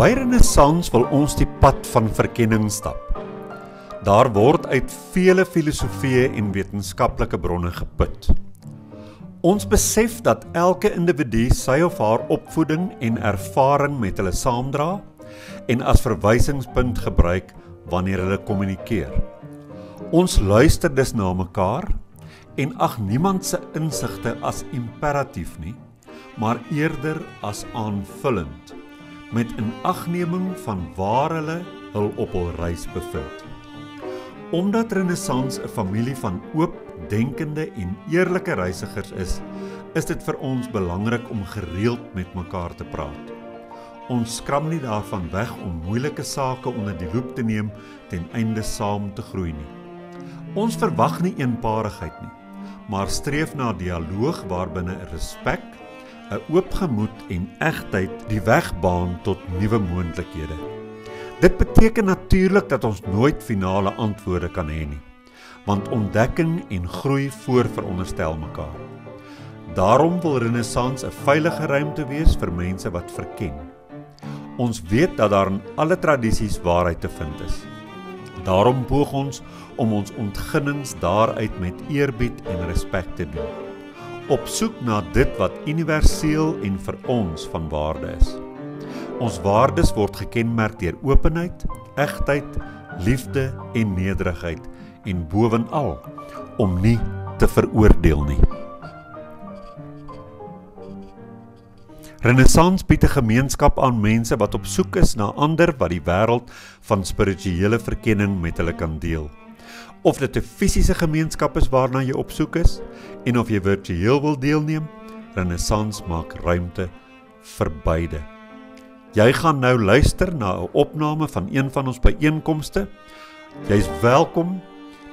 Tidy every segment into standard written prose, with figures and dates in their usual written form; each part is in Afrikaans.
By Renaissans wil ons die pad van verkenning stap. Daar word uit vele filosofieë en wetenskaplike bronne geput. Ons besef dat elke individu sy of haar opvoeding en ervaring met hulle saamdra en as verwysingspunt gebruik wanneer hulle kommunikeer. Ons luister dus na mekaar en ag niemand se insigte as imperatief nie, maar eerder as aanvullend, met inagneming van waar hulle hul op hul reis bevind. Omdat Renaissans 'n familie van oop, denkende en eerlike reisigers is dit vir ons belangrik om gereeld met mekaar te praat. Ons skram nie daarvan weg om moeilike sake onder die loep te neem ten einde saam te groei nie. Ons verwag nie eenparigheid nie, maar streef na dialoog waarbinne respek, 'n oop gemoed en egtheid die weg baan tot nuwe moontlikhede. Dit beteken natuurlik dat ons nooit finale antwoorde kan hê nie, want ontdekking en groei voorveronderstel mekaar. Daarom wil Renaissans 'n veilige ruimte wees vir mense wat verken. Ons weet dat daar in alle tradisies waarheid te vind is. Daarom poog ons om ons ontginnings daaruit met eerbied en respek te doen, op soek na dit wat universeel en vir ons van waarde is. Ons waardes word gekenmerk deur openheid, egtheid, liefde en nederigheid en bovenal om nie te veroordeel nie. Renaissans bied 'n gemeenskap aan mense wat op soek is na ander wat die wêreld van spirituele verkenning met hulle kan deel. Of dit 'n fisiese gemeenskap is waarna jy op soek is en of jy virtueel wil deelneem, Renaissans maak ruimte vir beide. Jy gaan nou luister na 'n opname van een van ons byeenkomste. Jy's welkom,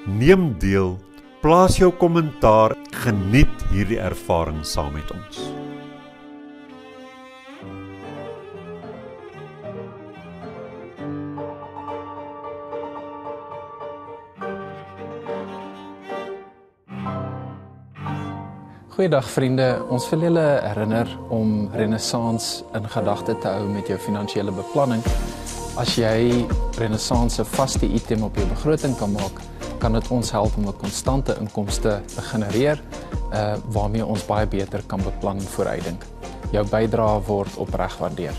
neem deel, plaas jou kommentaar, geniet hierdie ervaring saam met ons. Goeiedag vriende, ons wil julle herinner om Renaissans in gedagte te hou met jou finansiële beplanning. As jy Renaissans 'n vaste item op jou begroting kan maak, kan dit ons help om 'n konstante inkomste te genereer, waarmee ons baie beter kan beplan en vooruitdink. Jou bydrae word opreg gewaardeer.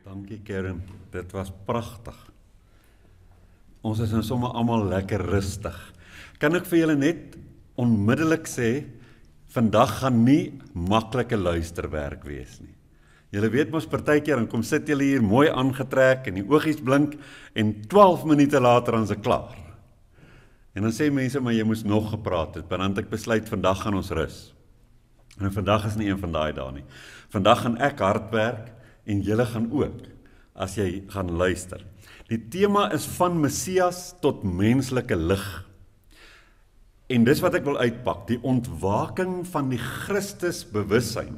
Dankie Karen, dit was pragtig. Ons is nou sommer almal lekker rustig. Kan ek vir julle net onmiddellik sê, vandag gaan nie maklike luisterwerk wees nie. Julle weet mos partykeer, dan kom sit julle hier mooi aangetrek en die oogies blink en 12 minute later dan is ek klaar. En dan sê mense, maar jy moes nog gepraat het, want ek besluit, vandag gaan ons rus. En vandag is nie een van daai dae nie. Vandag gaan ek hard werk en julle gaan ook, as jy gaan luister. Die tema is van Messias tot menslike lig. En dis wat ek wil uitpak, die ontwaking van die Christus bewussyn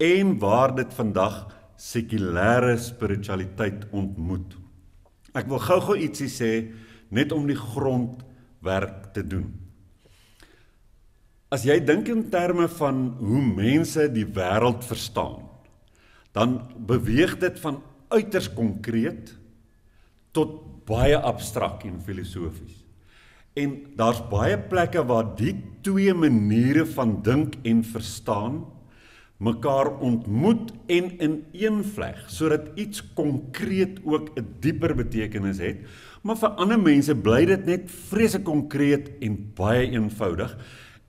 en waar dit vandag sekulêre spiritualiteit ontmoet. Ek wil gou-gou ietsie sê, net om die grondwerk te doen. As jy dink in terme van hoe mense die wêreld verstaan, dan beweeg dit van uiters konkreet tot baie abstrakt en filosofies. En daar's baie plekke waar die twee maniere van dink en verstaan mekaar ontmoet en ineenvleg, sodat iets konkreet ook 'n dieper betekenis het, maar vir ander mense bly dit net vreeslik konkreet en baie eenvoudig,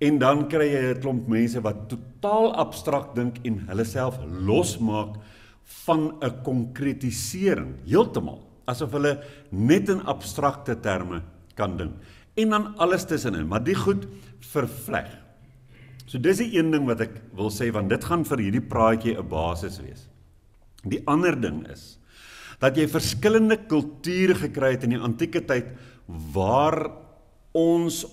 en dan kry jy 'n klomp mense wat totaal abstrakt dink en hulle self losmaak van 'n konkretisering, heeltemal, asof hulle net in abstrakte terme kan dink, en dan alles tussenin, maar die goed vervleg. So dis die een ding wat ek wil sê, want dit gaan vir hierdie praatjie 'n basis wees. Die ander ding is, dat jy verskillende kulture gekry het in die antieke tyd, waar ons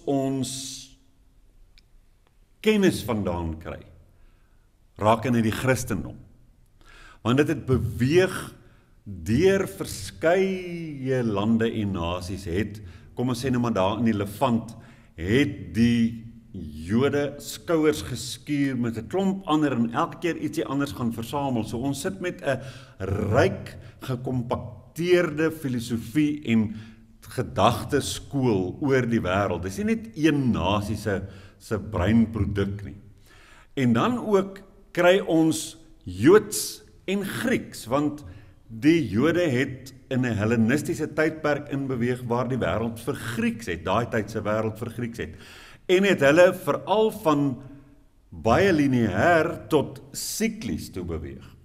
kennis vandaan kry, raak in die Christendom. Want dit het beweeg deur verskeie lande en nasies het, kom ons sê nou maar daar in die Levant, het die Jode skouers geskuur met 'n klomp ander en elke keer ietsie anders gaan versamel. So ons sit met 'n ryk, gekompakteerde filosofie en gedagteskool oor die wêreld. Dis nie net een nasie se breinproduk nie. En dan ook kry ons Joods en Grieks, want die Jode het in 'n Hellenistiese tydperk inbeweeg waar die wêreld vir Grieks het, daai tyd se wêreld vir Grieks het. En het hulle veral van baie lineêr tot siklies toe beweeg.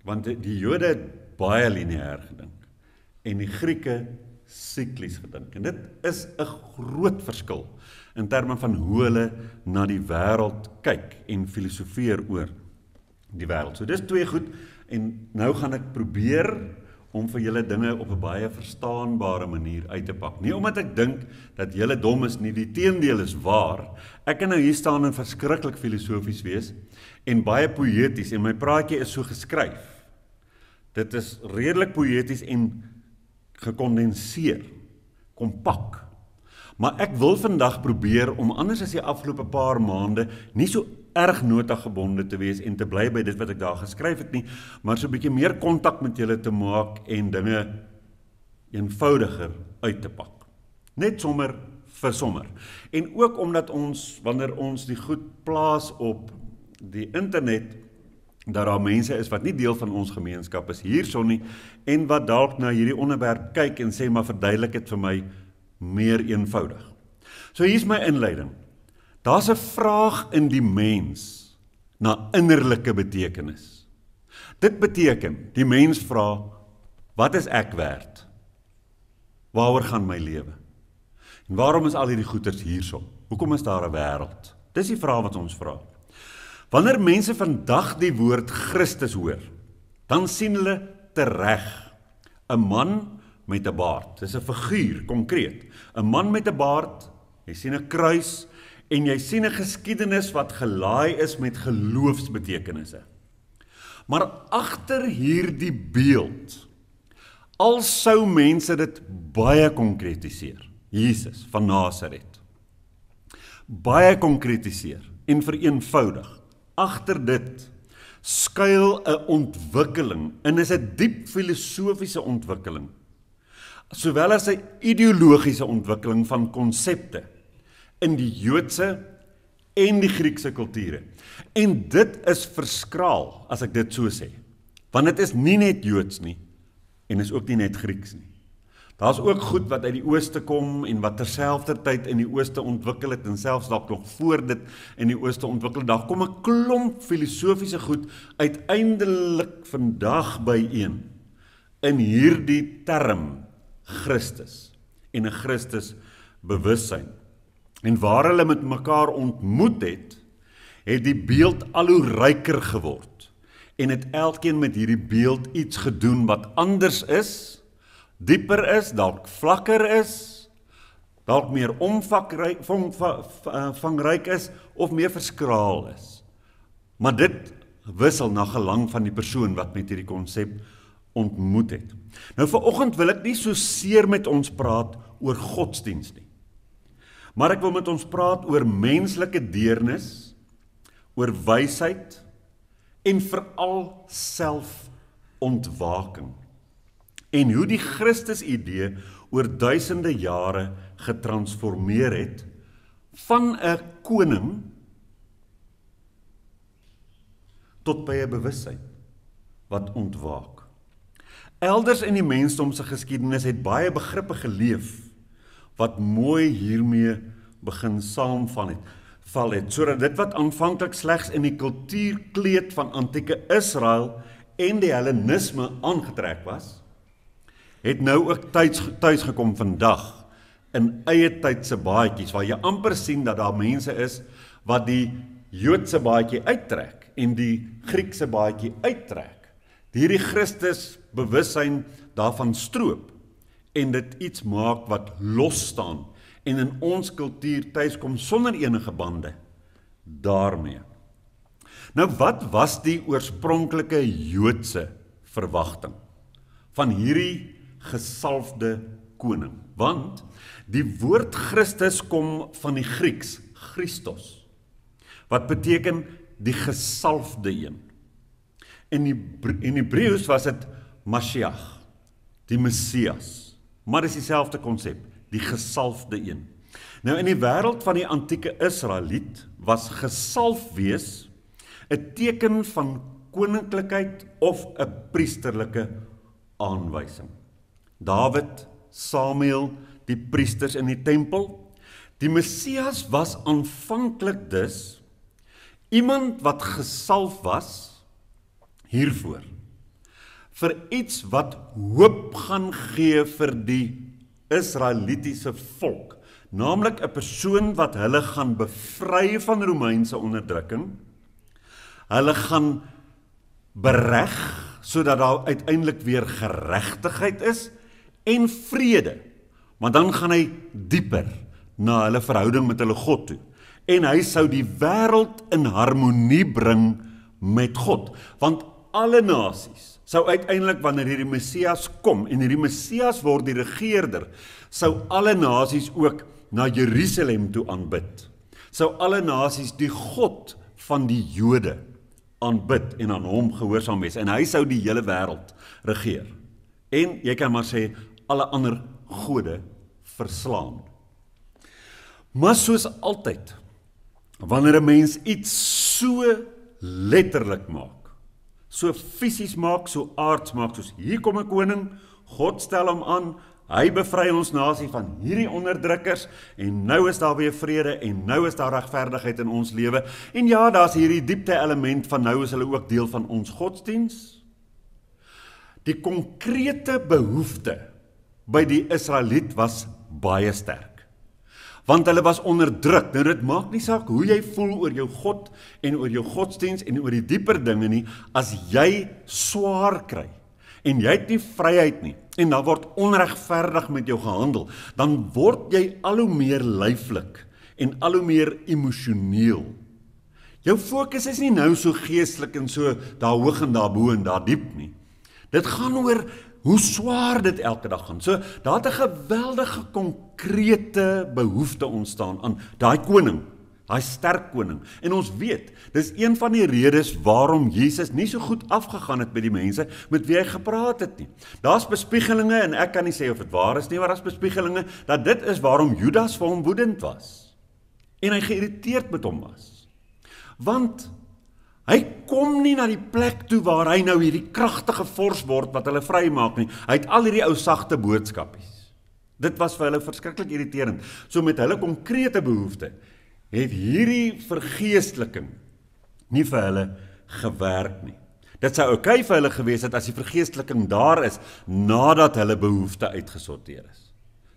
Want die Jode het baie lineêr gedink en die Grieke siklies gedink. En dit is 'n groot verskil in terme van hoe hulle na die wêreld kyk en filosofeer oor die wêreld. So dis twee goed, en nou gaan ek probeer om vir julle dinge op 'n baie verstaanbare manier uit te pak. Nie omdat ek dink dat julle dom is nie, die teendeel is waar. Ek kan nou hier staan en verskriklik filosofies wees en baie poëties, en my praatjie is so geskryf. Dit is redelik poëties en gekondenseer, kompak. Maar ek wil vandag probeer om, anders as die afgelope paar maande, nie so erg notagebonde te wees en te bly by dit wat ek daar geskryf het nie, maar so 'n bietjie meer kontak met julle te maak en dinge eenvoudiger uit te pak. Net sommer vir sommer. En ook omdat ons, wanneer ons die goed plaas op die internet, dat daar mense is wat nie deel van ons gemeenskap is hierson nie, en wat dalk na hierdie onderwerp kyk en sê, maar verduidelik dit vir my meer eenvoudig. So hier's my inleiding. Daar's 'n vraag in die mens na innerlike betekenis. Dit beteken, die mens vra, wat is ek werd? Waaroor gaan my lewe? En waarom is al hierdie goeters hierso? Hoekom is daar 'n wêreld? Dis die vraag wat ons vra. Wanneer mense vandag die woord Christus hoor, dan sien hulle tereg 'n man met 'n baard. Dis 'n figuur, konkreet. 'n Man met 'n baard, jy sien 'n kruis, en jy sien 'n geskiedenis wat gelaai is met geloofsbetekenisse. Maar agter hierdie beeld, al sou mense dit baie konkretiseer, Jesus van Nasaret, baie konkretiseer en vereenvoudig, agter dit skuil 'n ontwikkeling, en is 'n diep filosofiese ontwikkeling, sowel as 'n ideologiese ontwikkeling van konsepte in die Joodse en die Griekse kulture. En dit is verskraal, as ek dit so sê, Want dit is nie net Joods nie, en is ook nie net Grieks nie. Daar is ook goed wat uit die ooste kom, en wat terselfdertyd in die ooste ontwikkel het, en selfs dalk nog voor dit in die ooste ontwikkel het. Daar kom 'n klomp filosofiese goed uiteindelik vandag byeen, in hierdie term Christus, en 'n Christus bewussyn. En waar hulle met mekaar ontmoet het die beeld al hoe ryker geword, en het elkeen met hierdie beeld iets gedoen wat anders is, dieper is, dalk vlakker is, dalk meer omvangryk is, of meer verskraal is. Maar dit wissel na gelang van die persoon wat met hierdie konsep ontmoet het. Nou vanoggend wil ek nie so seer met ons praat oor godsdienst nie, maar ek wil met ons praat oor menslike deernis, oor wysheid, en veral selfontwaking. En hoe die Christus-idee oor duisende jare getransformeer het, van 'n koning tot by 'n bewussyn wat ontwaak. Elders in die mensdom se geskiedenis het baie begrippe geleef wat mooi hiermee begin saamval het, sodat dit wat aanvanklik slegs in die kultuurkleed van antieke Israel en die Hellenisme aangetrek was, het nou ook tuis gekom vandag in eie tydse baadjies, waar jy amper sien dat daar mense is wat die Joodse baadjie uittrek en die Griekse baadjie uittrek, die hierdie Christus bewussyn daarvan stroop en dit iets maak wat los staan en in ons kultuur tuiskom sonder enige bande daarmee. Nou wat was die oorspronklike Joodse verwagting van hierdie gesalfde koning? Want die woord Christus kom van die Grieks, Christos, wat beteken die gesalfde een. In Hebreëus was dit Mashiach, die Messias, maar dis dieselfde konsep, die gesalfde een. Nou in die wêreld van die antieke Israeliet was gesalf wees 'n teken van koninklikheid of 'n priesterlike aanwysing. Dawid, Samuel, die priesters in die tempel. Die Messias was aanvanklik dus iemand wat gesalf was hiervoor, vir iets wat hoop gaan gee vir die Israelitiese volk, naamlik 'n persoon wat hulle gaan bevry van Romeinse onderdrukking, hulle gaan bereg, sodat daar uiteindelik weer geregtigheid is, en vrede, maar dan gaan hy dieper na hulle verhouding met hulle God toe, en hy sou die wêreld in harmonie bring met God, want alle nasies sou uiteindelik, wanneer hierdie Messias kom, en hierdie Messias word die regeerder, sou alle nasies ook na Jerusalem toe aanbid, sou alle nasies die God van die Jode aanbid en aan hom gehoorsaam wees, en hy sou die hele wêreld regeer, en jy kan maar sê, alle ander gode verslaan. Maar soos altyd, wanneer 'n mens iets so letterlik maak, so fisies maak, so aards maak, soos hier kom 'n koning, God stel hom aan, hy bevry ons nasie van hierdie onderdrukkers, en nou is daar weer vrede, en nou is daar regverdigheid in ons lewe, en ja, daar is hierdie diepte element van nou is hulle ook deel van ons godsdiens. Die konkrete behoefte by die Israeliet was baie sterk, want hulle was onderdruk. Nou dit maak nie saak hoe jy voel oor jou God en oor jou godsdiens en oor die dieper dinge nie, as jy swaar kry en jy het nie vryheid nie en dan word onregverdig met jou gehandel, dan word jy al hoe meer lyflik en al hoe meer emosioneel. Jou fokus is nie nou so geestelik en so daar hoog en daar bo en daar diep nie. Dit gaan oor hoe swaar dit elke dag gaan. So, daar het 'n geweldige konkrete behoefte ontstaan aan daai koning, daai sterk koning. En ons weet, dis een van die redes waarom Jesus nie so goed afgegaan het by die mense met wie hy gepraat het nie. Daar's bespiegelinge, en ek kan nie sê of dit waar is nie, maar daar's bespiegelinge, dat dit is waarom Judas vir hom woedend was. En hy geïrriteerd met hom was. Want Hy kom nie na die plek toe waar hy nou hierdie kragtige vors word wat hulle vrymaak nie. Hy het al hierdie ou sagte boodskapies. Dit was vir hulle verskriklik irriterend. So met hulle konkrete behoefte het hierdie vergeesteliking nie vir hulle gewerk nie. Dit sou oukei vir hulle gewees het as die vergeesteliking daar is nadat hulle behoefte uitgesorteer is.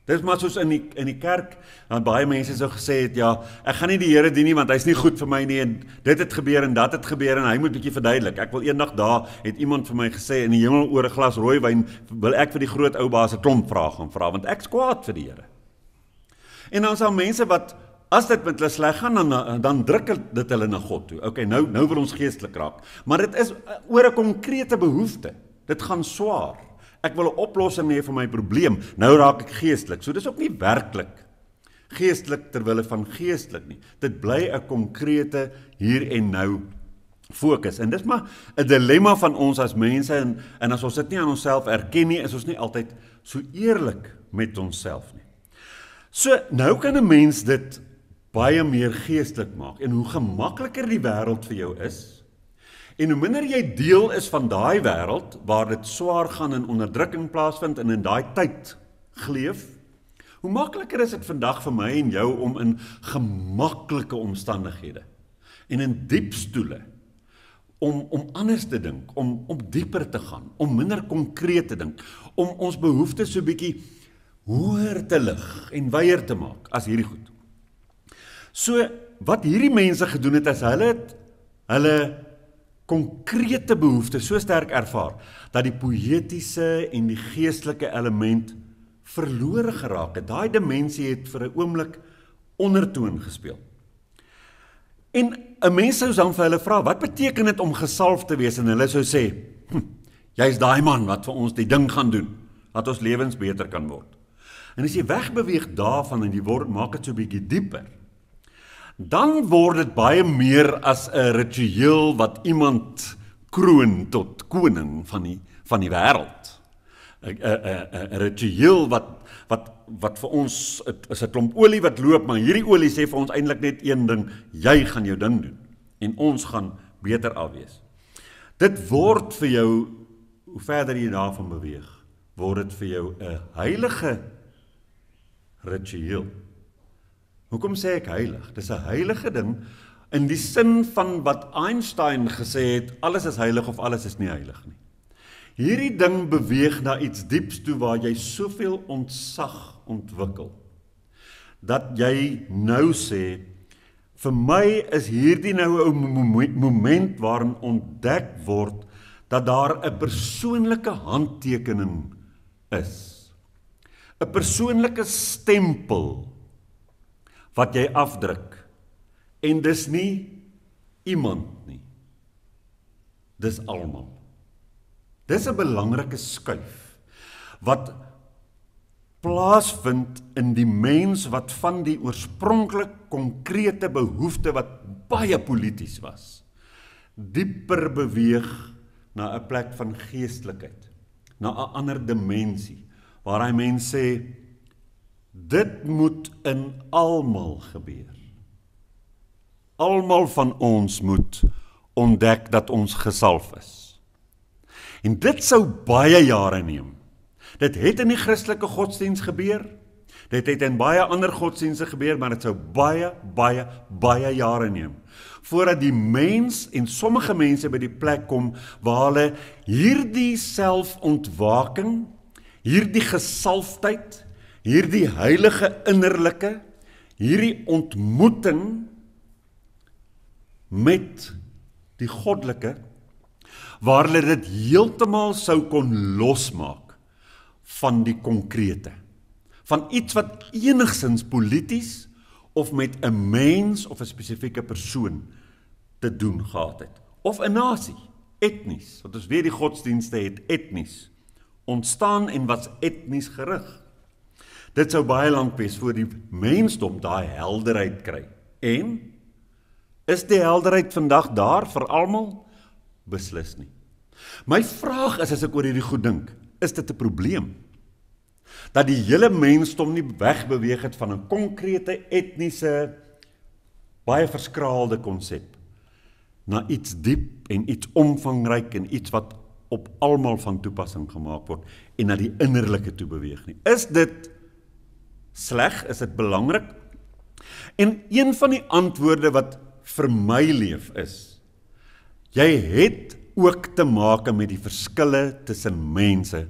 Dit is maar soos in die kerk, dan baie mense so gesê het, ja, ek gaan nie die Here dien nie, want hy's nie goed vir my nie, en dit het gebeur en dat het gebeur, en hy moet bietjie verduidelik. Ek wil eendag daar, het iemand vir my gesê, in die hemel oor 'n glas rooiwyn, wil ek vir die groot ou baas 'n klomp vrae gaan vra, want ek's kwaad vir die Here. En dan is daar mense wat, as dit met hulle sleg gaan, dan druk dit hulle na God toe. Okay, nou wil ons geestelik raak. Maar dit is oor 'n konkrete behoefte. Dit gaan swaar. Ek wil 'n oplossing hê vir my probleem. Nou raak ek geestelik. So dis ook nie werklik geestelik terwille van geestelik nie. Dit bly 'n konkrete hier en nou fokus. En dis maar 'n dilemma van ons as mense, en as ons dit nie aan onsself erken nie, is ons nie altyd so eerlik met onsself nie. So, nou kan 'n mens dit baie meer geestelik maak, en hoe gemakliker die wêreld vir jou is, en hoe minder jy deel is van daai wêreld, waar dit swaar gaan en onderdrukking plaasvind, en in daai tyd gleef, hoe makliker is dit vandag vir my en jou om in gemaklike omstandighede, en in diep stoele, om anders te dink, om dieper te gaan, om minder konkreet te dink, om ons behoeftes so bietjie hoër te lig en wyer te maak as hierdie goed. So, wat hierdie mense gedoen het, is hulle konkrete behoeftes so sterk ervaar, dat die poëtiese en die geestelike element verlore geraak het. Daai dimensie het vir 'n oomblik ondertoon gespeel. En 'n mens sou dan vir hulle vra, wat beteken dit om gesalf te wees? En hulle sou sê, jy's daai man wat vir ons die ding gaan doen, dat ons lewens beter kan word. En as jy wegbeweeg daarvan en jy maak dit so 'n bietjie dieper, dan word dit baie meer as 'n ritueel wat iemand kroon tot koning van die wêreld. 'n Ritueel wat vir ons is 'n klomp olie wat loop, maar hierdie olie sê vir ons eintlik net een ding: jy gaan jou ding doen en ons gaan beter afwees. Dit word vir jou, hoe verder jy daarvan beweeg, word dit vir jou 'n heilige ritueel. Hoekom sê ek heilig? Dis 'n heilige ding in die sin van wat Einstein gesê het, alles is heilig of alles is nie heilig nie. Hierdie ding beweeg na iets dieps toe waar jy soveel ontsag ontwikkel, dat jy nou sê, vir my is hierdie nou 'n moment waarin ontdek word, dat daar 'n persoonlike handtekening is. 'n Persoonlike stempel, wat jy afdruk, en dis nie iemand nie, dis almal. Dis 'n belangrike skuif, wat plaasvind in die mens wat van die oorspronklik konkrete behoefte wat baie polities was, dieper beweeg na 'n plek van geestelikheid, na 'n ander dimensie, waar hy mens sê, dit moet in almal gebeur. Almal van ons moet ontdek dat ons gesalf is. En dit sou baie jare neem. Dit het in die Christelike godsdienst gebeur, dit het in baie ander godsdienste gebeur, maar dit sou baie jare neem, voordat die mens en sommige mense by die plek kom, waar hulle hierdie selfontwaking, hierdie gesalfdheid, hierdie heilige innerlike, hierdie ontmoeting met die goddelike, waar hulle dit heeltemal sou kon losmaak van die konkrete, van iets wat enigstens polities of met 'n mens of 'n spesifieke persoon te doen gehad het, of 'n nasie, etnies, want ons weet die godsdienste het etnies ontstaan en was etnies gerig. Dit sou baie lank wees voor die mensdom daai helderheid kry. En is die helderheid vandag daar vir almal? Beslis nie. My vraag is, as ek oor hierdie goed dink, is dit 'n probleem? Dat die hele mensdom nie wegbeweeg het van 'n konkrete etniese, baie verskraalde konsep, na iets diep en iets omvangryk en iets wat op almal van toepassing gemaak word en na die innerlike toe beweeg nie. Is dit sleg? Is dit belangrik? En een van die antwoorde wat vir my leef is, jy het ook te maak met die verskille tussen mense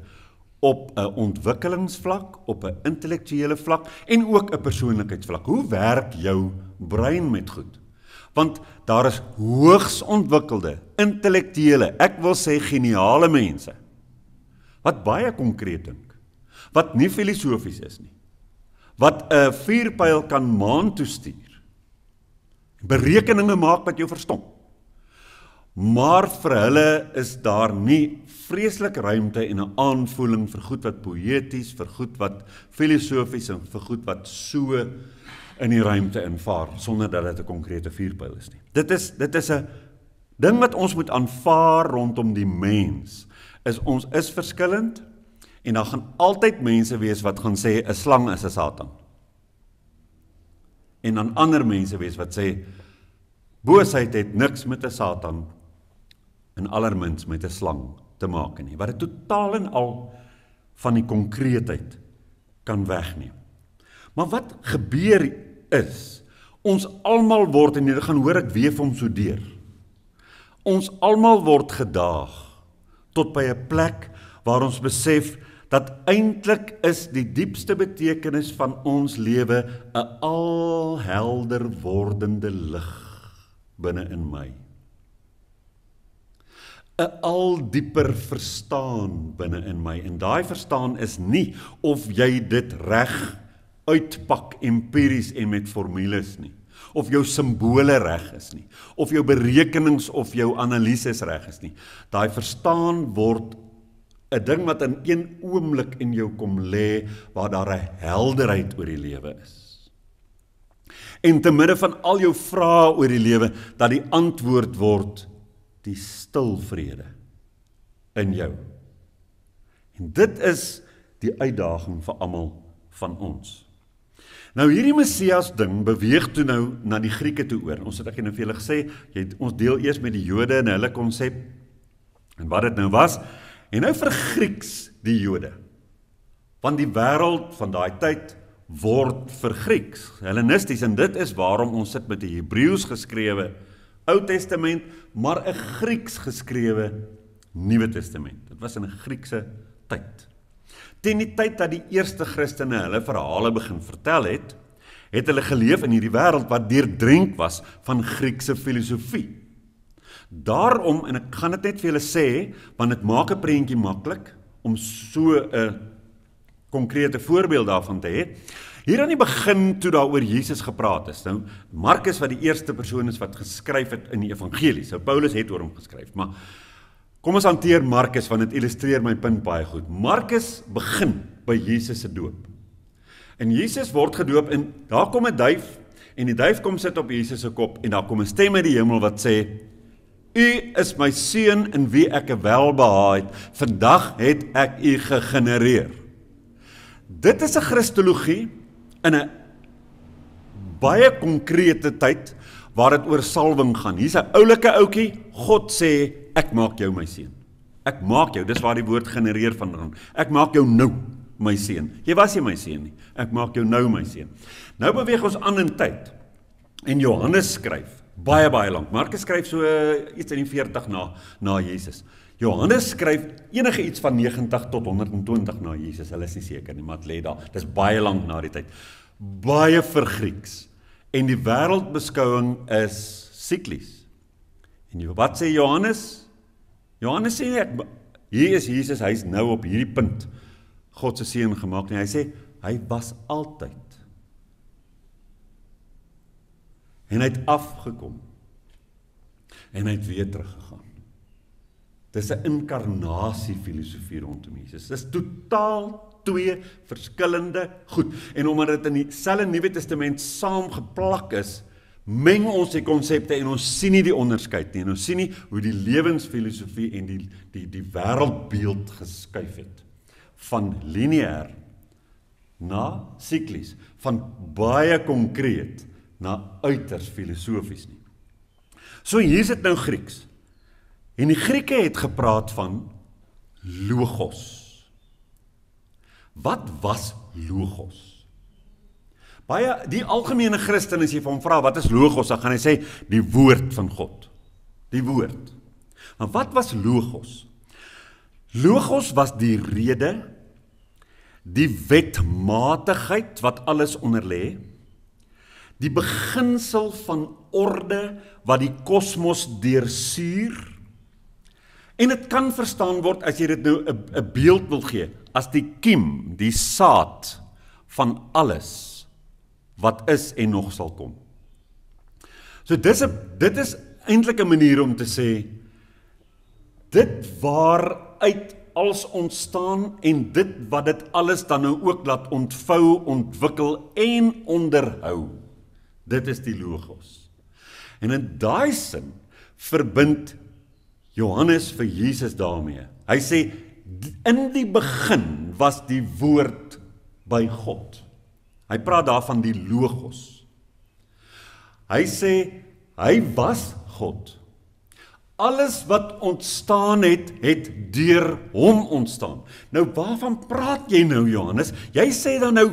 op 'n ontwikkelingsvlak, op 'n intellektuele vlak en ook 'n persoonlikheidsvlak. Hoe werk jou brein met goed? Want daar is hoogs ontwikkelde, intellektuele, ek wil sê geniale mense, wat baie konkreet dink, wat nie filosofies is nie, wat 'n vuurpyl kan maan toe stuur, berekeninge maak wat jou verstom. Maar vir hulle is daar nie vreeslik ruimte en 'n aanvoeling vir goed wat poëties, vir goed wat filosofies en vir goed wat so in die ruimte invaar, sonder dat dit 'n konkrete vuurpyl is nie. Dit is 'n ding wat ons moet aanvaar rondom die mens. Ons is verskillend en daar gaan altyd mense wees wat gaan sê 'n slang is 'n Satan. En dan ander mense wees wat sê boosheid het niks met 'n Satan en allerminst met 'n slang te maak nie, wat dit totaal en al van die konkreetheid kan wegneem. Maar wat gebeur is, ons almal word, en jy gaan hoor ek weef hom so deur, ons almal word gedaag tot by 'n plek waar ons besef dat eintlik is die diepste betekenis van ons lewe 'n alhelder wordende lig binne in my. 'n al dieper verstaan binne in my, en daai verstaan is nie of jy dit reg uitpak empiries en met formules nie, of jou simbole reg is nie, of jou berekenings of jou analises reg is nie. Daai verstaan word 'n ding wat in een oomblik in jou kom lê, waar daar 'n helderheid oor die lewe is. En te midde van al jou vrae oor die lewe, dat die antwoord word die stil vrede in jou. En dit is die uitdaging vir almal van ons. Nou hierdie Messias ding beweeg toe nou na die Grieke toe oor. Ons het ek nou vir julle gesê, ons deel eers met die Jode en hulle konsep en wat dit nou was, en nou vir Grieks die Jode. Want die wêreld van daai tyd word vir Grieks, Hellenisties, en dit is waarom ons sit met 'n Hebreëus geskrewe Ou Testament, maar 'n Grieks geskrewe Nuwe Testament. Dit was in 'n Griekse tyd. Teen die tyd dat die eerste Christene hulle verhale begin vertel het hulle geleef in hierdie wêreld wat deurdrenk was van Griekse filosofie. Daarom, en ek gaan dit net vir julle sê, want dit maak 'n prentjie maklik om so 'n konkrete voorbeeld daarvan te hê. Hier aan die begin toe daar oor Jesus gepraat is. Nou, Markus wat die eerste persoon is wat geskryf het in die evangelies. So Paulus het oor hom geskryf, maar kom ons hanteer Markus, want dit illustreer my punt baie goed. Markus begin by Jesus se doop. En Jesus word gedoop en daar kom 'n duif en die duif kom sit op Jesus se kop en daar kom 'n stem uit die hemel wat sê: "U is my seun in wie ek welbehae het. Vandag het ek u gegenereer." Dit is 'n Christologie in 'n baie konkrete tyd waar dit oor salwing gaan. Hier's 'n oulike ouetjie, God sê, ek maak jou my seun. Ek maak jou, dis waar die woord genereer vandaan. Ek maak jou nou my seun. Jy was nie my seun nie. Ek maak jou nou my seun. Nou beweeg ons aan in tyd. En Johannes skryf baie lank. Markus skryf so iets in die 40 na Jesus. Johannes skryf enige iets van 90 tot 120 na Jesus. Hulle is nie seker nie, maar het lê daar. Dis baie lank na die tyd. Baie vir Grieks. En die wêreldbeskouing is siklies. En wat sê Johannes? Johannes sê hier is Jesus, hy's nou op hierdie punt God se seun gemaak. En hy sê, hy was altyd. En hy het afgekom. En hy het weer teruggegaan. Dis 'n inkarnasie filosofie rondom Jesus. Dis totaal twee verskillende goed. En omdat dit in dieselfde Nuwe Testament saamgeplak is, meng ons die konsepte en ons sien nie die onderskeid nie. En ons sien nie hoe die lewensfilosofie en die wêreldbeeld geskuif het. Van lineêr na siklies. Van baie konkreet na uiters filosofies nie. So hier is dit nou Grieks. En die Grieke het gepraat van logos. Wat was logos? Baie, die algemene Christen, as jy vir hom vra, wat is logos, dan gaan hy sê, die woord van God. Die woord. Maar wat was logos? Logos was die rede, die wetmatigheid wat alles onderlê, die beginsel van orde wat die kosmos deursuur, en dit kan verstaan word as jy dit nou 'n beeld wil gee, as die kiem, die saad van alles wat is en nog sal kom. So dit is eintlik 'n manier om te sê, dit waaruit als ontstaan en dit wat dit alles dan nou ook laat ontvou, ontwikkel en onderhou. Dit is die logos. En in daai sin verbind Johannes vir Jesus daarmee. Hy sê, in die begin was die woord by God. Hy praat daarvan die logos. Hy sê, hy was God. Alles wat ontstaan het deur hom ontstaan. Nou waarvan praat jy nou, Johannes? Jy sê dan nou,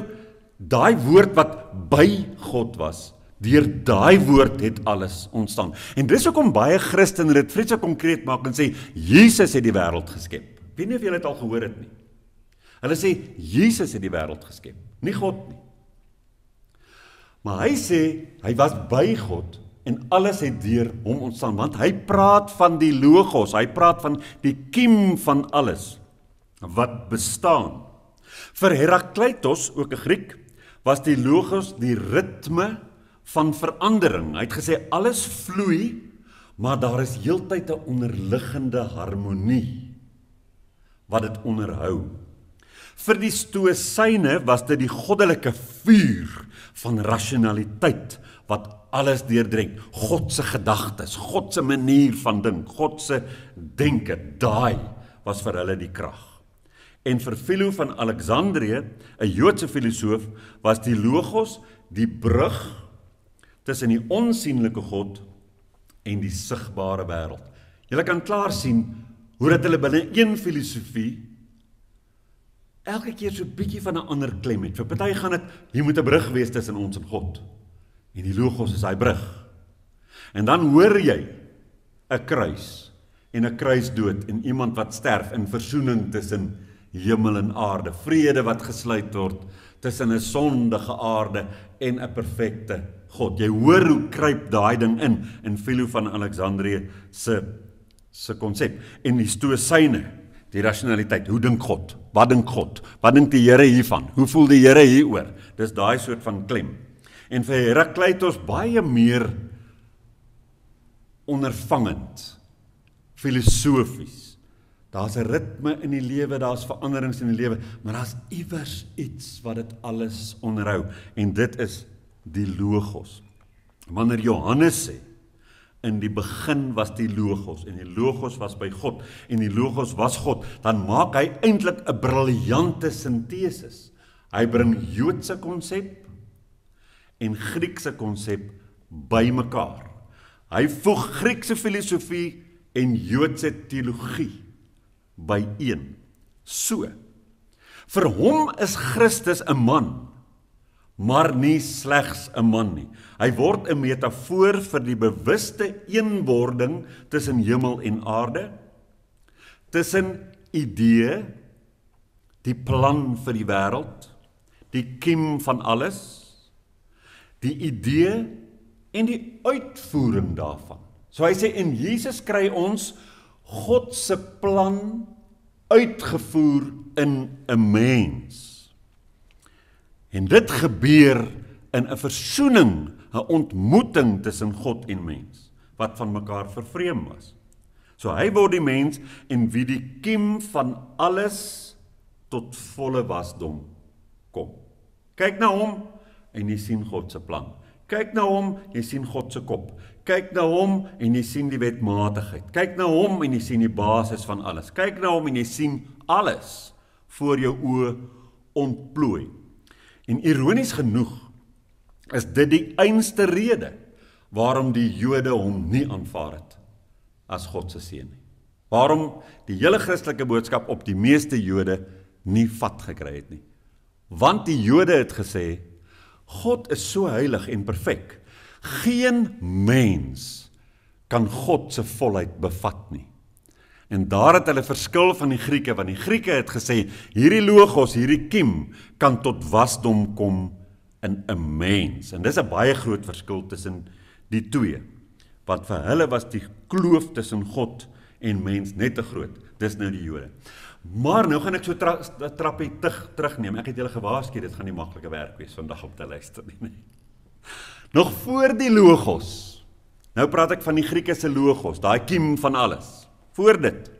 daai woord wat by God was, deur daai woord het alles ontstaan. En dis hoekom baie Christene dit vreeslik konkreet maak en sê, Jesus het die wêreld geskep. Weet nie of julle dit al gehoor het nie. Hulle sê, Jesus het die wêreld geskep, nie God nie. Maar hy sê, hy was by God, en alles het deur hom ontstaan, want hy praat van die logos, hy praat van die kiem van alles, wat bestaan. Vir Herakleitos, ook 'n Griek, was die logos die ritme van verandering. Hy het gesê, alles vloei, maar daar is heeltyd 'n onderliggende harmonie, wat dit onderhou. Vir die Stoïsyne was dit die goddelike vuur van rasionaliteit, wat alles deurdrink. God se gedagtes, God se manier van dink, God se denke, daai was vir hulle die krag. En vir Philo van Alexandrië, 'n Joodse filosoof, was die logos die brug tussen die onsigbare God en die sigbare wêreld. Julle kan klaar sien hoe dat hulle binne een filosofie elke keer so 'n bietjie van 'n ander klem het. Vir party gaan dit, hier moet 'n brug wees tussen ons en God. En die logos is daai brug. En dan hoor jy 'n kruis en 'n kruisdood en iemand wat sterf in versoening tussen hemel en aarde, vrede wat gesluit word tussen 'n sondige aarde en 'n perfekte God. Jy hoor hoe kruip daai ding in Philo van Alexandrië se konsep. En die Stoïsyne, die rasionaliteit, hoe dink God? Wat dink God? Wat dink die Here hiervan? Hoe voel die Here hieroor? Dis daai soort van klem. En vir Herakleitos baie meer ondervangend, filosofies. Daar's 'n ritme in die lewe, daar's veranderings in die lewe, maar daar's iewers iets wat dit alles onderhou. En dit is die logos. Wanneer Johannes sê, in die begin was die logos, en die logos was by God, en die logos was God, dan maak hy eintlik 'n briljante sintesis. Hy bring Joodse konsep en Griekse konsep by mekaar. Hy voeg Griekse filosofie en Joodse teologie by een. So, vir hom is Christus 'n man, maar nie slegs 'n man nie. Hy word 'n metafoor vir die bewuste eenwording tussen hemel en aarde, tussen idee, die plan vir die wêreld, die kiem van alles, die idee en die uitvoering daarvan. So hy sê, in Jesus kry ons God se plan uitgevoer in 'n mens. En dit gebeur in 'n versoening, 'n ontmoeting tussen God en mens, wat van mekaar vervreem was. So hy word die mens en wie die kiem van alles tot volle wasdom kom. Kyk na hom en jy sien God se plan. Kyk na hom, jy sien God se kop. Kyk na hom en jy sien die wetmatigheid. Kyk na hom en jy sien die basis van alles. Kyk na hom en jy sien alles voor jou oë ontplooi. En ironies genoeg is dit die einste rede waarom die Jode hom nie aanvaar het as God se seun nie. Waarom die hele Christelike boodskap op die meeste Jode nie vat gekry het nie. Want die Jode het gesê, God is so heilig en perfek. Geen mens kan God se volheid bevat nie. En daar het hulle verskil van die Grieke, want die Grieke het gesê, hierdie logos, hierdie kiem, kan tot wasdom kom in 'n mens. En dis 'n baie groot verskil tussen die twee. Want vir hulle was die kloof tussen God en mens net te groot. Dis nou die Jode. Maar nou gaan ek so 'n trappie terugneem. Ek het julle gewaarsku, dit gaan nie maklike werk wees vandag om te luister nie. Nog voor die logos. Nou praat ek van die Grieke se logos, daai kiem van alles. Voor dit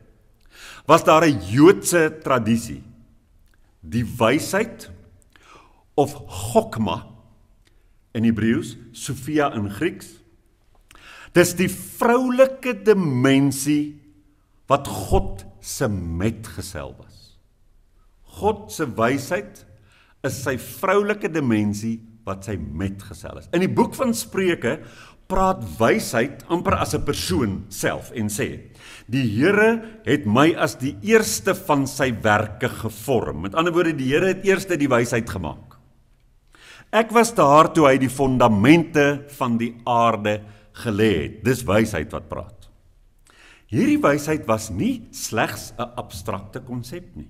was daar 'n Joodse tradisie. Die wysheid of Chokma in Hebreëus, Sophia in Grieks. Dis die vroulike dimensie wat God se metgesel was. God se wysheid is sy vroulike dimensie wat sy metgesel is. In die boek van Spreuke praat wysheid amper as 'n persoon self en sê, die Here het my as die eerste van sy werke gevorm. Met ander woorde, die Here het eerste die wysheid gemaak. Ek was daar toe hy die fondamente van die aarde gelê het. Dis wysheid wat praat. Hierdie wysheid was nie slegs 'n abstrakte konsep nie.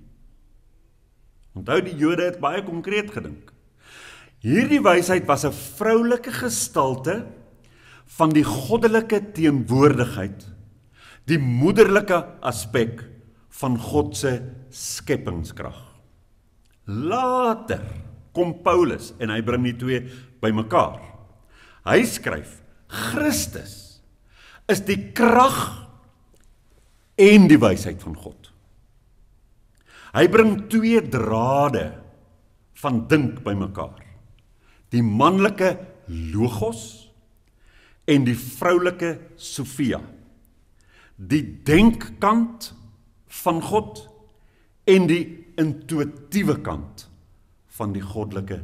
Onthou, die Jode het baie konkreet gedink. Hierdie wysheid was 'n vroulike gestalte van die goddelike teenwoordigheid, die moederlike aspek van God se skepingskrag. Later kom Paulus en hy bring die twee bymekaar. Hy skryf, Christus is die krag en die wysheid van God. Hy bring twee drade van dink bymekaar. Die manlike logos en die vroulike Sophia. Die denkkant van God en die intuïtiewe kant van die goddelike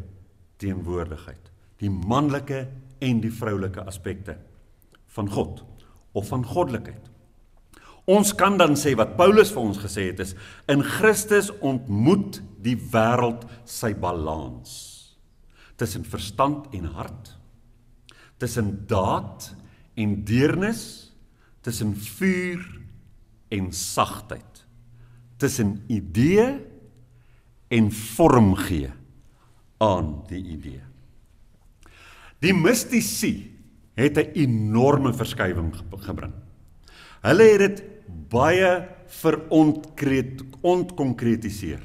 teenwoordigheid. Die manlike en die vroulike aspekte van God of van goddelikheid. Ons kan dan sê wat Paulus vir ons gesê het is, in Christus ontmoet die wêreld sy balans. Tussen verstand en hart, tussen daad en deernis, tussen vuur en sagtheid, tussen idee en vorm gee aan die idee. Die mystici het 'n enorme verskywing gebring. Hulle het dit baie ontkonkretiseer.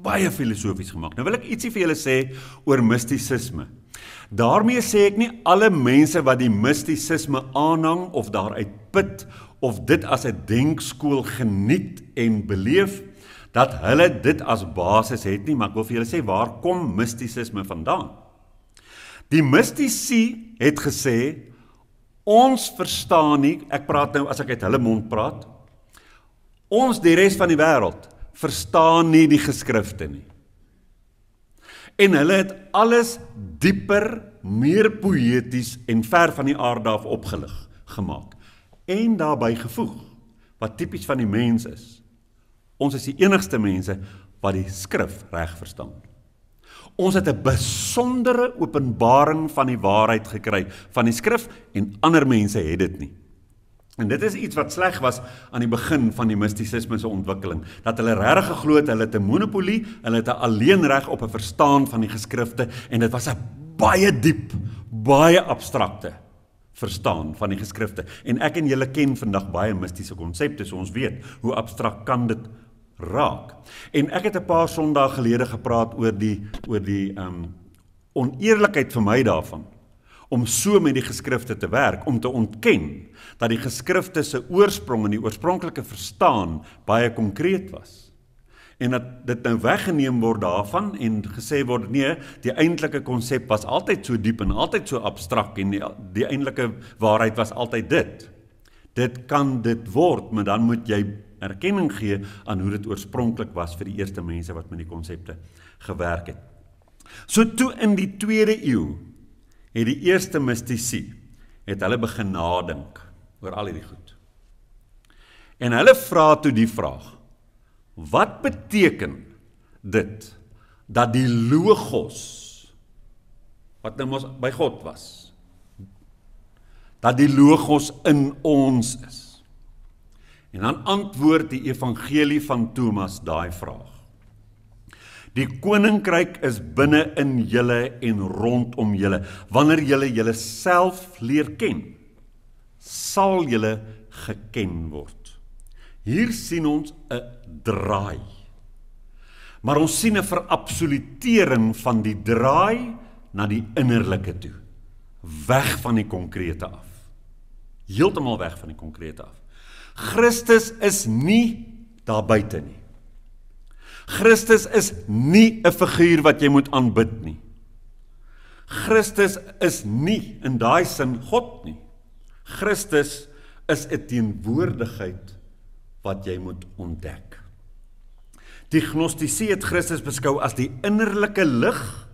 Baie filosofies gemaak. Nou wil ek ietsie vir julle sê oor mistisisme. Daarmee sê ek nie alle mense wat die mistisisme aanhang of daaruit put of dit as 'n denkskool geniet en beleef, dat hulle dit as basis het nie, maar ek wil vir julle sê, waar kom mistisisme vandaan? Die mystici het gesê, ons verstaan nie, ek praat nou as ek uit hulle mond praat, ons die res van die wêreld verstaan nie die geskrifte nie. En hulle het alles dieper, meer poëties en ver van die aarde af opgelig gemaak. En daarbey gevoeg, wat tipies van die mens is. Ons is die enigste mense wat die skrif reg verstaan. Ons het 'n besondere openbaring van die waarheid gekry van die skrif en ander mense het dit nie. En dit is iets wat sleg was aan die begin van die mistisisme se ontwikkeling, dat hulle regtig geglo het hulle het 'n monopolie, hulle het 'n alleenreg op 'n verstaan van die geskrifte en dit was 'n baie diep, baie abstrakte verstaan van die geskrifte. En ek en julle ken vandag baie mistiese konsepte, so ons weet hoe abstrakt kan dit raak. En ek het 'n paar Sondae gelede gepraat oor die oneerlikheid vir my daarvan, om so met die geskrifte te werk, om te ontken dat die geskrifte se oorsprong en die oorspronklike verstaan baie konkreet was. En dat dit nou weggeneem word daarvan en gesê word, nee, die eintlike konsep was altyd so diep en altyd so abstrakt en die eintlike waarheid was altyd dit. Dit kan dit word, maar dan moet jy erkenning gee aan hoe dit oorspronklik was vir die eerste mense wat met die konsepte gewerk het. So toe in die 2de eeu het die eerste mystici het hulle begin nadink oor al hierdie goed. En hulle vra toe die vraag, wat beteken dit, dat die Logos, wat nou mos by God was, dat die Logos in ons is? En dan antwoord die evangelie van Thomas daai vraag. Die koninkryk is binne in julle en rondom julle. Wanneer julle julleself leer ken, sal julle geken word. Hier sien ons 'n draai. Maar ons sien 'n verabsolutering van die draai na die innerlike toe. Weg van die konkrete af. Heeltemal weg van die konkrete af. Christus is nie daar buite nie. Christus is nie 'n figuur wat jy moet aanbid nie. Christus is nie in daai sin God nie. Christus is 'n teenwoordigheid wat jy moet ontdek. Die Gnostici het Christus beskou as die innerlike lig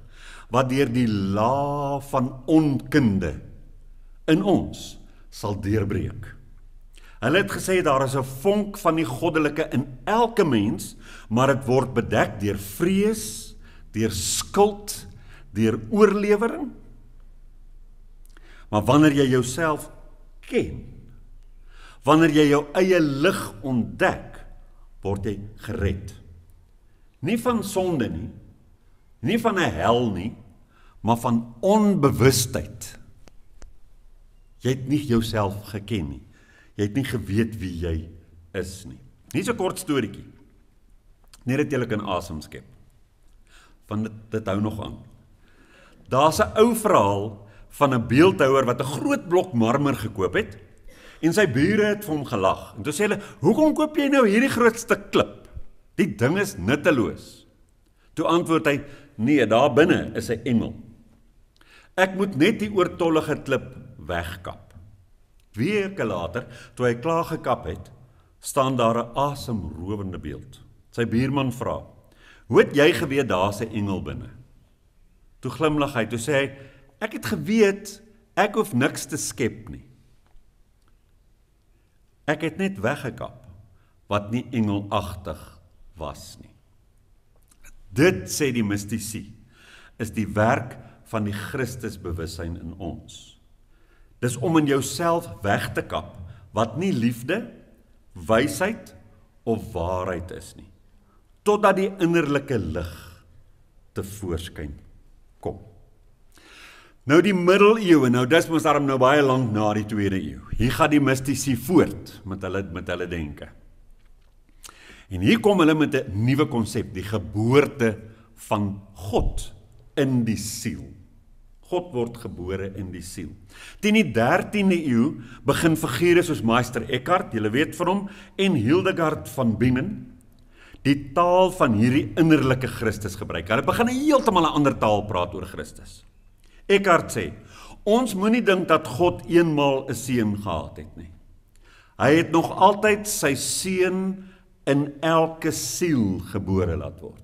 wat deur die laag van onkunde in ons sal deurbreek. Hulle het gesê daar is 'n vonk van die goddelike in elke mens, maar dit word bedek deur vrees, deur skuld, deur oorlewering. Maar wanneer jy jouself ken, wanneer jy jou eie lig ontdek, word jy gered. Nie van sonde nie, nie van 'n hel nie, maar van onbewustheid. Jy het nie jouself geken nie. Jy het nie geweet wie jy is nie. Nie so 'n kort storieetjie. Net dat jy kan asem skep. Want dit hou nog aan. Daar's 'n ou verhaal van 'n beeldhouer wat 'n groot blok marmer gekoop het en sy bure het vir hom gelag. En toe sê hulle, "Hoekom koop jy nou hierdie groot stuk klip? Die ding is nutteloos." Toe antwoord hy, "Nee, daar binne is 'n engel. Ek moet net die oortollige klip wegkap." 2 weke later, toe hy klaar gekap het, staan daar 'n asemrowende beeld. Sy buurman vra, "Hoe het jy geweet daar's 'n engel binne?" Toe glimlag hy, toe sê hy, "Ek het geweet, ek hoef niks te skep nie. Ek het net weggekap wat nie engelagtig was nie." Dit, sê die mystici, is die werk van die Christusbewussyn in ons. Dis om in jouself weg te kap wat nie liefde, wysheid of waarheid is nie, totdat die innerlike lig tevoorskyn kom. Nou die middeleeue, nou dis mos daarom nou baie lank na die 2de eeu. Hier gaan die mystici voort met hulle denke. En hier kom hulle met 'n nuwe konsep, die geboorte van God in die siel. God word gebore in die siel. Teen die 13de eeu begin figure soos Meister Eckhart, julle weet van hom, en Hildegard van Bingen, die taal van hierdie innerlike Christus gebruik. Hulle begin heeltemal 'n ander taal praat oor Christus. Eckhart sê, ons moenie dink dat God eenmaal 'n seun gehad het nie. Hy het nog altyd sy seun in elke siel gebore laat word.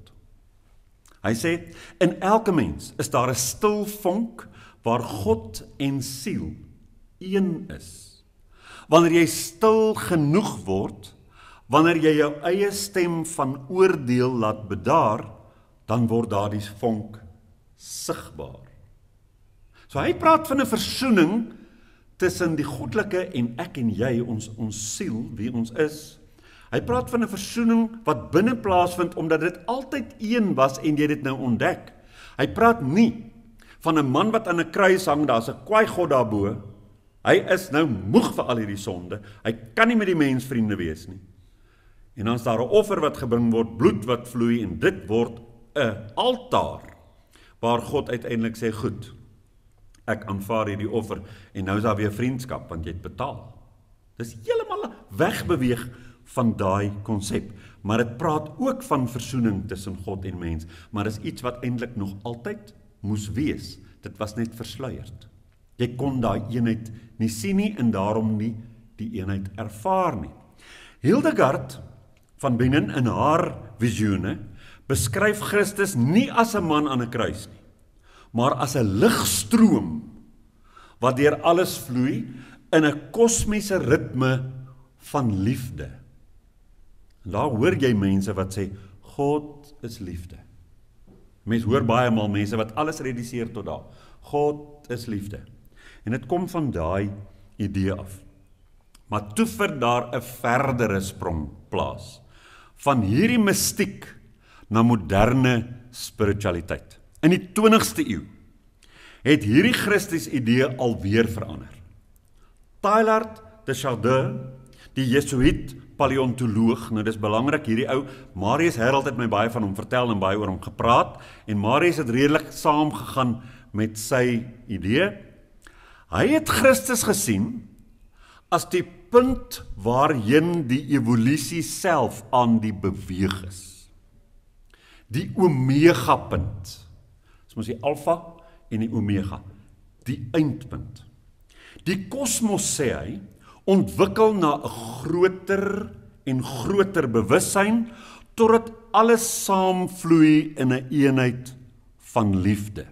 Hy sê, in elke mens is daar 'n stil vonk waar God en siel een is. Wanneer jy stil genoeg word, wanneer jy jou eie stem van oordeel laat bedaar, dan word daardie vonk sigbaar. So hy praat van 'n versoening tussen die goddelike en ek en jy, ons siel, wie ons is. Hy praat van 'n versoening wat binne plaasvind omdat dit altyd een was en jy dit nou ontdek. Hy praat nie van 'n man wat aan 'n kruis hang, daar's 'n kwaai God daarbo. Hy is nou moeg vir al hierdie sonde. Hy kan nie met die mens vriende wees nie. En dan is daar 'n offer wat gebring word, bloed wat vloei en dit word 'n altaar waar God uiteindelik sê, goed, ek aanvaar hierdie offer en nou is daar weer vriendskap want jy het betaal. Dis heeltemal wegbeweeg van daai konsep, maar dit praat ook van versoening tussen God en mens, maar dis iets wat eintlik nog altyd moes wees. Dit was net versluierd. Jy kon daai eenheid nie sien nie en daarom nie die eenheid ervaar nie. Hildegard van Bingen in haar visioene beskryf Christus nie as 'n man aan 'n kruis nie, maar as 'n ligstroom wat deur alles vloei in 'n kosmiese ritme van liefde. En daar hoor jy mense wat sê, God is liefde. Mense hoor baie maal mense wat alles reduseer tot daar. God is liefde. En dit kom van daai idee af. Maar toe vir daar 'n verdere sprong plaas van hierdie mistiek na moderne spiritualiteit. In die 20ste eeu het hierdie Christus idee alweer verander. Teilhard de Chardin, die Jesuïet paleontoloog, nou dis belangrik, hierdie ou, Marius Herald het my baie van hom vertel en baie oor hom gepraat, en Marius het redelik saamgegaan met sy idee. Hy het Christus gesien as die punt waarheen die evolusie self aan die beweeg is. Die omega punt. Dis mos die alfa en die omega. Die eindpunt. Die kosmos, sê hy, ontwikkel na 'n groter en groter bewussyn totdat alles saamvloei in 'n eenheid van liefde.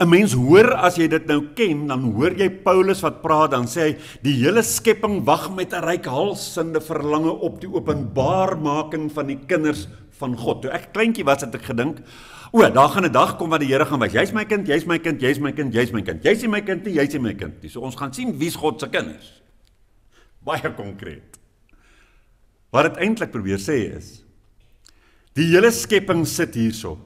'n Mens hoor, as jy dit nou ken, dan hoor jy Paulus wat praat, dan sê hy, die hele skepping wag met 'n reikhalsende verlange op die openbaarmaking van die kinders van God. Toe ek kleintjie was, het ek gedink, daar gaan 'n dag kom wat die Here gaan wys, jy's my kind, jy's my kind, jy's my kind, jy's my kind, jy's nie my kind nie, jy's nie my kind nie. So ons gaan sien wie's God se kinders. Baie konkreet. Wat dit eintlik probeer sê is, die hele skepping sit hierso.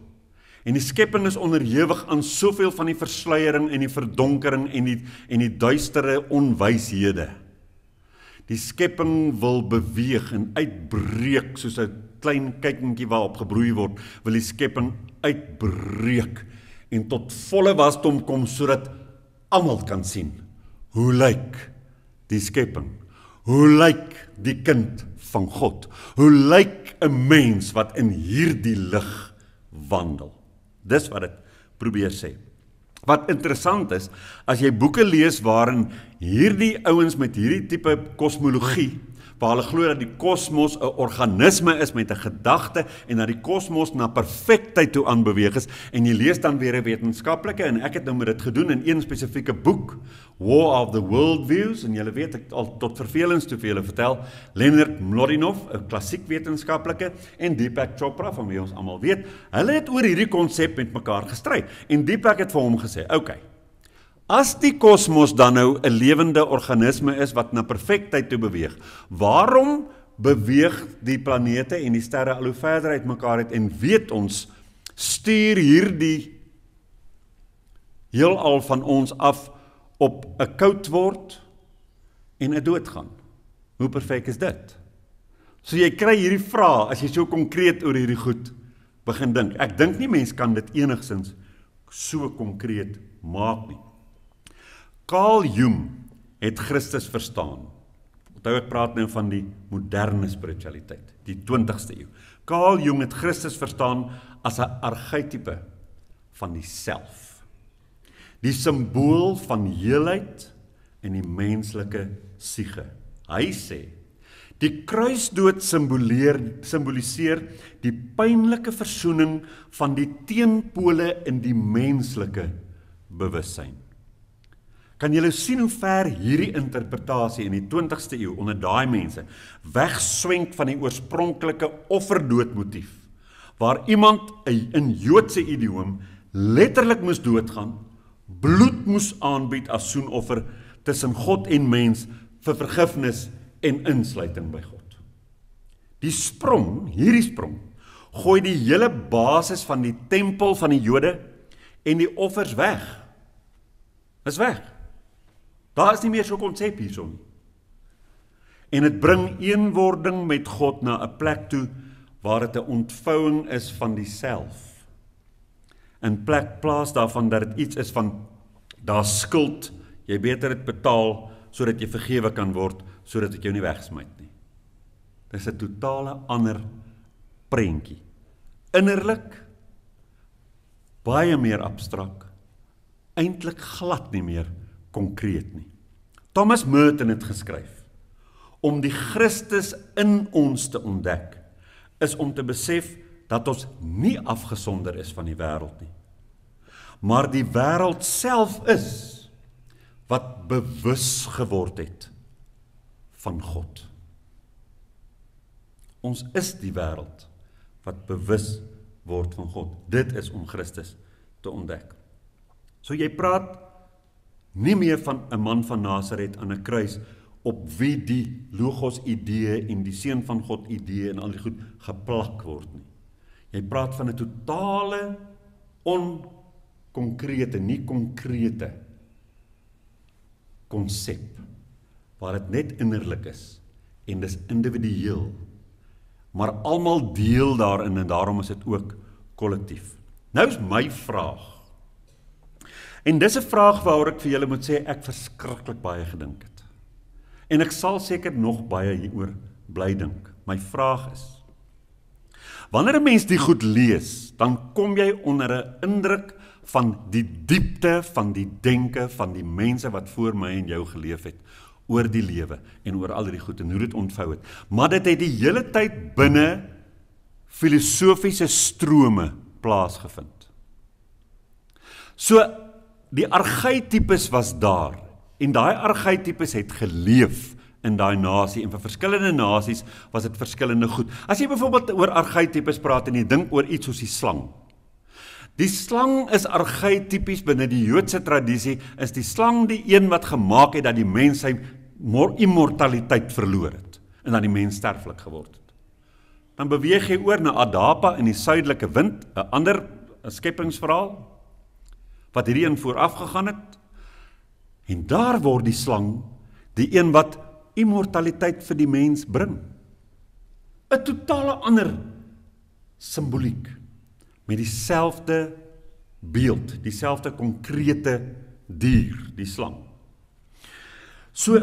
En die skepping is onderhewig aan soveel van die versluiering en die verdonkering en die duistere onwyshede. Die skepping wil beweeg en uitbreek, soos 'n klein kykentjie waarop gebroei word, wil die skepping uitbreek en tot volle wasdom kom, sodat almal kan sien, hoe lyk die skepping? Hoe lyk die kind van God? Hoe lyk 'n mens wat in hierdie lig wandel? Dis wat dit probeer sê. Wat interessant is, as jy boeke lees waarin hierdie ouens met hierdie tipe kosmologie, waar hulle glo dat die kosmos 'n organisme is met 'n gedagte en dat die kosmos na perfektheid toe aanbeweeg is, en jy lees dan weer 'n wetenskaplike, en ek het nou met dit gedoen in een spesifieke boek, War of the Worldviews, en julle weet, ek al tot vervelings toe vir julle vertel, Leonard Mlodinow, 'n klassiek wetenskaplike, en Deepak Chopra, van wie ons almal weet, hulle het oor hierdie konsep met mekaar gestry, en Deepak het vir hom gesê, okay, as die kosmos dan nou 'n lewende organisme is wat na perfektheid toe beweeg, waarom beweeg die planete en die sterre al hoe verder uit mekaar uit, en weet ons, stuur hierdie heelal van ons af op 'n koud word en 'n doodgaan? Hoe perfek is dit? So jy kry hierdie vrae, as jy so konkreet oor hierdie goed begin dink. Ek dink nie mens kan dit enigsins so konkreet maak nie. Carl Jung het Christus verstaan. Onthou, ek praat nou van die moderne spiritualiteit, die 20ste eeu. Carl Jung het Christus verstaan as 'n archetype van die self. Die simbool van heelheid in die menslike siege. Hy sê, die kruisdood simboliseer die pynlike versoening van die teenpole in die menslike bewussyn. Kan julle sien hoe ver hierdie interpretasie in die 20ste eeu onder daai mense wegswenk van die oorspronklike offerdoodmotief, waar iemand in Joodse idioom letterlik moes doodgaan, bloed moes aanbied as soenoffer tussen God en mens vir vergifnis en insluiting by God. Die sprong, hierdie sprong, gooi die hele basis van die tempel van die Jode en die offers weg. Is weg. Daar is nie meer so 'n konsep hierso nie. En dit bring eenwording met God na 'n plek toe waar dit 'n ontvouing is van die self. In plaas daarvan dat dit iets is van daar skuld, jy beter dit betaal sodat jy vergewe kan word, sodat dit jou nie wegsmyt nie. Dis 'n totale ander prentjie. Innerlik baie meer abstrak, eintlik glad nie meer konkreet nie. Thomas Merton het geskryf, om die Christus in ons te ontdek, is om te besef dat ons nie afgesonder is van die wêreld nie, maar die wêreld self is wat bewus geword het van God. Ons is die wêreld wat bewus word van God. Dit is om Christus te ontdek. So jy praat nie meer van 'n man van Nasaret aan 'n kruis op wie die logos idee en die seun van God idee en al die goed geplak word nie. Jy praat van 'n totale onkonkrete, nie konkrete konsep waar dit net innerlik is en dis individueel, maar almal deel daarin en daarom is dit ook kollektief. Nou is my vraag, en dis 'n vraag waaroor ek vir julle moet sê ek verskriklik baie gedink het. En ek sal seker nog baie hieroor bly dink. My vraag is, wanneer 'n mens die goed lees, dan kom jy onder 'n indruk van die diepte van die denke van die mense wat voor my en jou geleef het, oor die lewe en oor al die goed en hoe dit ontvou het. Maar dit het die hele tyd binne filosofiese strome plaasgevind. So, die archetypes was daar, en daai archetypes het geleef in daai nasie, en vir verskillende nasies was dit verskillende goed. As jy byvoorbeeld oor archetypes praat en jy dink oor iets soos die slang. Die slang is archetypies binne die Joodse tradisie, is die slang die een wat gemaak het dat die mens sy immortaliteit verloor het, en dat die mens sterflik geword het. Dan beweeg jy oor na Adapa in die suidelike wind, 'n ander skepingsverhaal, wat hierdie een vooraf gegaan het, en daar word die slang die een wat immortaliteit vir die mens bring. 'n totale ander simboliek, met dieselfde beeld, dieselfde konkrete dier, die slang. So,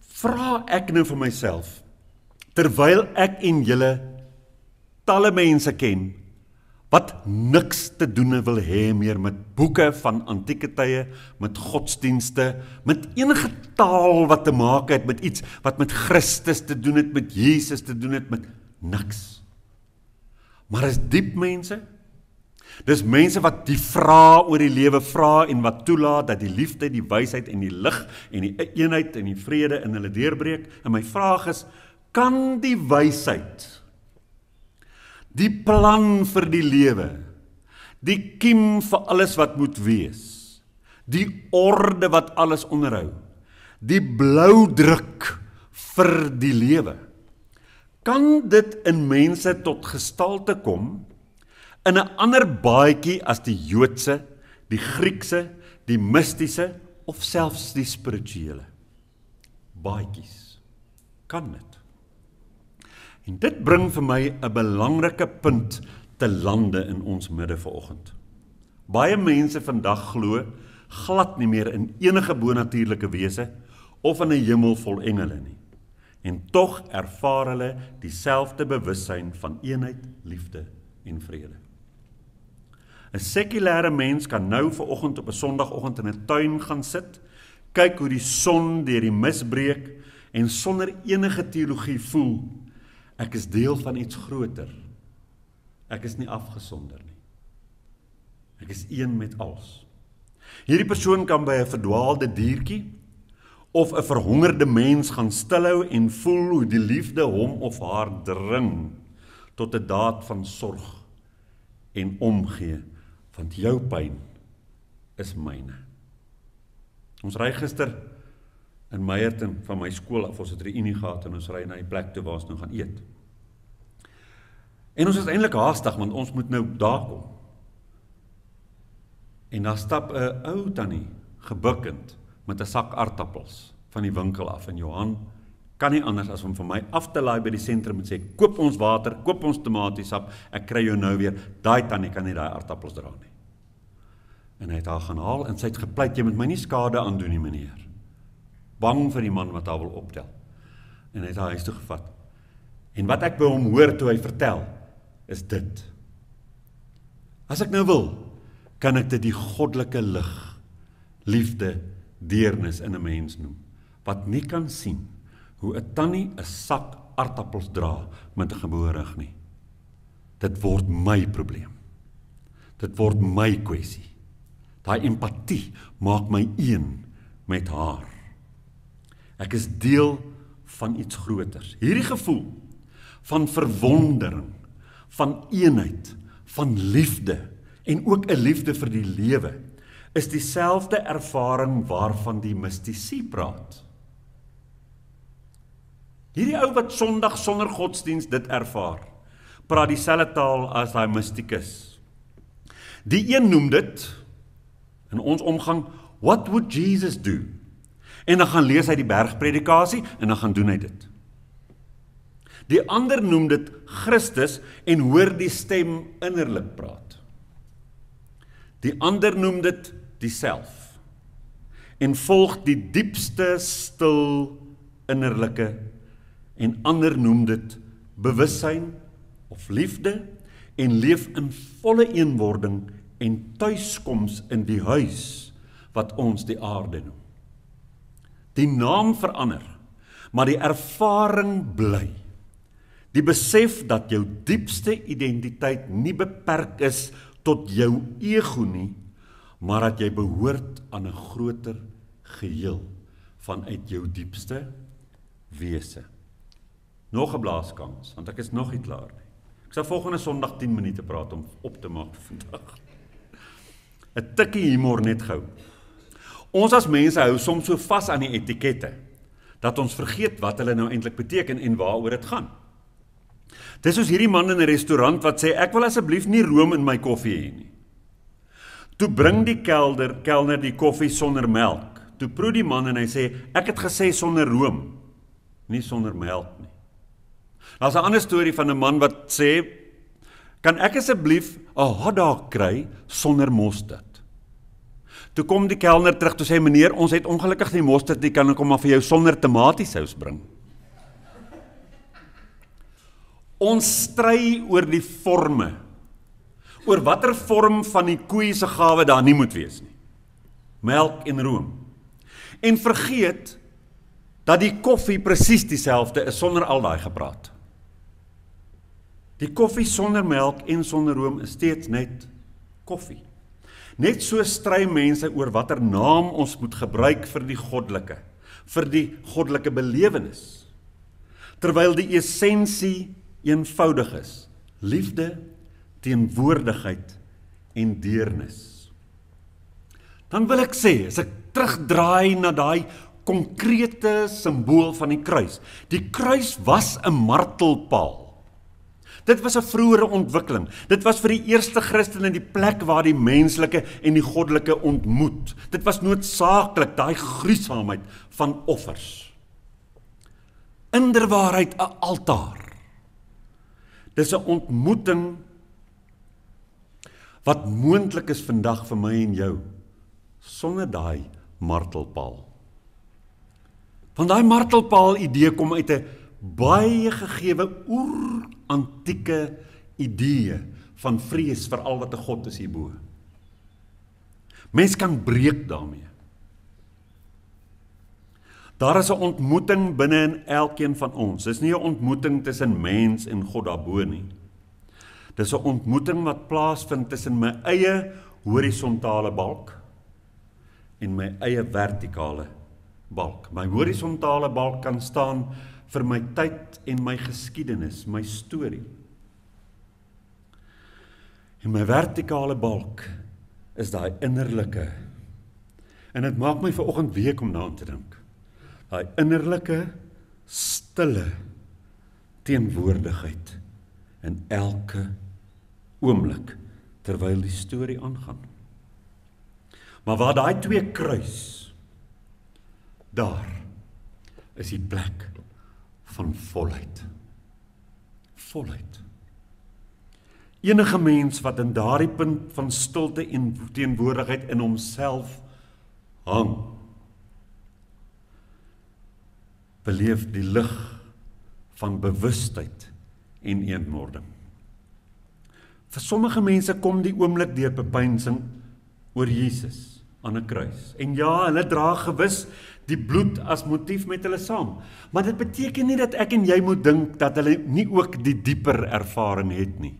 vra ek nou vir myself, terwyl ek en julle talle mense ken, wat niks te doen wil hê meer met boeke van antieke tye, met godsdienste, met enige taal wat te maak het met iets wat met Christus te doen het, met Jesus te doen het, met niks. Maar is diep mense. Dis mense wat die vrae oor die lewe vra en wat toelaat dat die liefde, die wysheid en die lig en die eenheid en die vrede in hulle deurbreek. En my vraag is, kan die wysheid, die plan vir die lewe, die kiem vir alles wat moet wees, die orde wat alles onderhou, die bloudruk vir die lewe, kan dit in mense tot gestalte kom in 'n ander baadjie as die Joodse, die Griekse, die mistiese of selfs die spirituele baadjies? Kan dit? En dit bring vir my 'n belangrike punt te lande in ons midde vanoggend. Baie mense vandag glo glad nie meer in enige bonatuurlike wese of in 'n hemel vol engele nie. En tog ervaar hulle dieselfde bewussyn van eenheid, liefde en vrede. 'n Sekulêre mens kan nou vanoggend op 'n Sondagoggend in 'n tuin gaan sit, kyk hoe die son deur die mis breek en sonder enige teologie voel, ek is deel van iets groter. Ek is nie afgesonder nie. Ek is een met alles. Hierdie persoon kan by 'n verdwaalde diertjie of 'n verhongerde mens gaan stilhou en voel hoe die liefde hom of haar dring tot 'n daad van sorg en omgee, want jou pyn is myne. Ons ry gister in Meyerton van my skool af, ons het reunie gehad en ons ry na die plek toe waar ons nou gaan eet. En ons is eintlik haastig, want ons moet nou daar kom. En daar stap 'n ou tannie, gebukkend, met 'n sak aardappels van die winkel af. En Johan kan nie anders as om vir my af te laai by die sentrum en sê, koop ons water, koop ons tomatiesap, ek kry jou nou weer. Daai tannie kan nie daai aardappels dra nie. En hy het haar gaan haal en sy het gepleit, jy moet my nie skade aandoen nie, meneer. Bang vir die man wat haar wil optel. En hy het haar huis toe gevat. En wat ek by hom hoor toe hy vertel, is dit. As ek nou wil, kan ek dit die goddelike lig, liefde, deernis in 'n mens noem, wat nie kan sien hoe 'n tannie 'n sak aardappels dra met 'n gebore rug nie. Dit word my probleem. Dit word my kwessie. Daai empatie maak my een met haar. Ek is deel van iets groters. Hierdie gevoel van verwondering, van eenheid, van liefde en ook 'n liefde vir die lewe is dieselfde ervaring waarvan die mystici praat. Hierdie ou wat Sondag sonder godsdienst dit ervaar, praat dieselfde taal as daai mystikus. Die een noem dit, in ons omgang, what would Jesus do? En dan gaan lees hy die bergpredikasie, en dan gaan doen hy dit. Die ander noem dit Christus, en hoor die stem innerlik praat. Die ander noem dit die self, en volg die diepste stil innerlike, en ander noem dit bewussyn of liefde, en leef in volle eenwording en tuiskoms in die huis wat ons die aarde noem. Die naam verander, maar die ervaring bly. Die besef dat jou diepste identiteit nie beperk is tot jou ego nie, maar dat jy behoort aan 'n groter geheel vanuit jou diepste wese. Nog 'n blaaskans, want ek is nog nie klaar nie. Ek sal volgende Sondag 10 minute praat om op te maak vir vandag. 'n Tikkie humor net gou. Ons as mense hou soms so vas aan die etikette, dat ons vergeet wat hulle nou eintlik beteken en waaroor dit gaan. Dis soos hierdie man in 'n restaurant wat sê, ek wil asseblief nie room in my koffie hê nie. Toe bring die kelner die koffie sonder melk. Toe proe die man en hy sê, ek het gesê sonder room, nie sonder melk nie. Daar's 'n ander storie van 'n man wat sê, kan ek asseblief 'n hotdog kry sonder mosterd? Toe kom die kelner terug, toe sê meneer, ons het ongelukkig nie mosterd nie, kan ek hom maar vir jou sonder tomatiesous bring. Ons stry oor die forme, oor watter vorm van die koei se gawe daar nie moet wees nie. Melk en room. En vergeet dat die koffie presies dieselfde is sonder al daai gepraat. Die koffie sonder melk en sonder room is steeds net koffie. Net so stry mense oor watter naam ons moet gebruik vir die goddelike belewenis. Terwyl die essensie eenvoudig is, liefde, teenwoordigheid en deernis. Dan wil ek sê, as ek terugdraai na daai konkrete simbool van die kruis. Die kruis was 'n martelpaal. Dit was 'n vroeëre ontwikkeling. Dit was vir die eerste Christene die plek waar die menslike en die goddelike ontmoet. Dit was noodsaaklik daai gruisaamheid van offers. Inderwaarheid 'n altaar. Dis 'n ontmoeting wat moontlik is vandag vir my en jou, sonder daai martelpaal. Want daai martelpaal idee kom uit 'n baie gegewe oer-antieke idee van vrees vir al wat 'n God is hierbo. Mens kan breek daarmee. Daar is 'n ontmoeting binne in elkeen van ons. Dis nie 'n ontmoeting tussen mens en God daarbo nie. Dis 'n ontmoeting wat plaasvind tussen my eie horisontale balk en my eie vertikale balk. My horisontale balk kan staan vir my tyd en my geskiedenis, my storie. En my vertikale balk is daai innerlike. En dit maak my vanoggend week om daaraan te dink. Daai innerlike, stille teenwoordigheid in elke oomblik terwyl die storie aangaan. Maar waar daai twee kruis, daar is die plek van volheid. Volheid. Enige mens wat in daardie punt van stilte en teenwoordigheid in homself hang, beleef die lig van bewustheid en eenwording. Vir sommige mense kom die oomblik deur bepeinsing oor Jesus aan 'n kruis. En ja, hulle dra gewis die bloed as motief met hulle saam. Maar dit beteken nie dat ek en jy moet dink dat hulle nie ook die dieper ervaring het nie.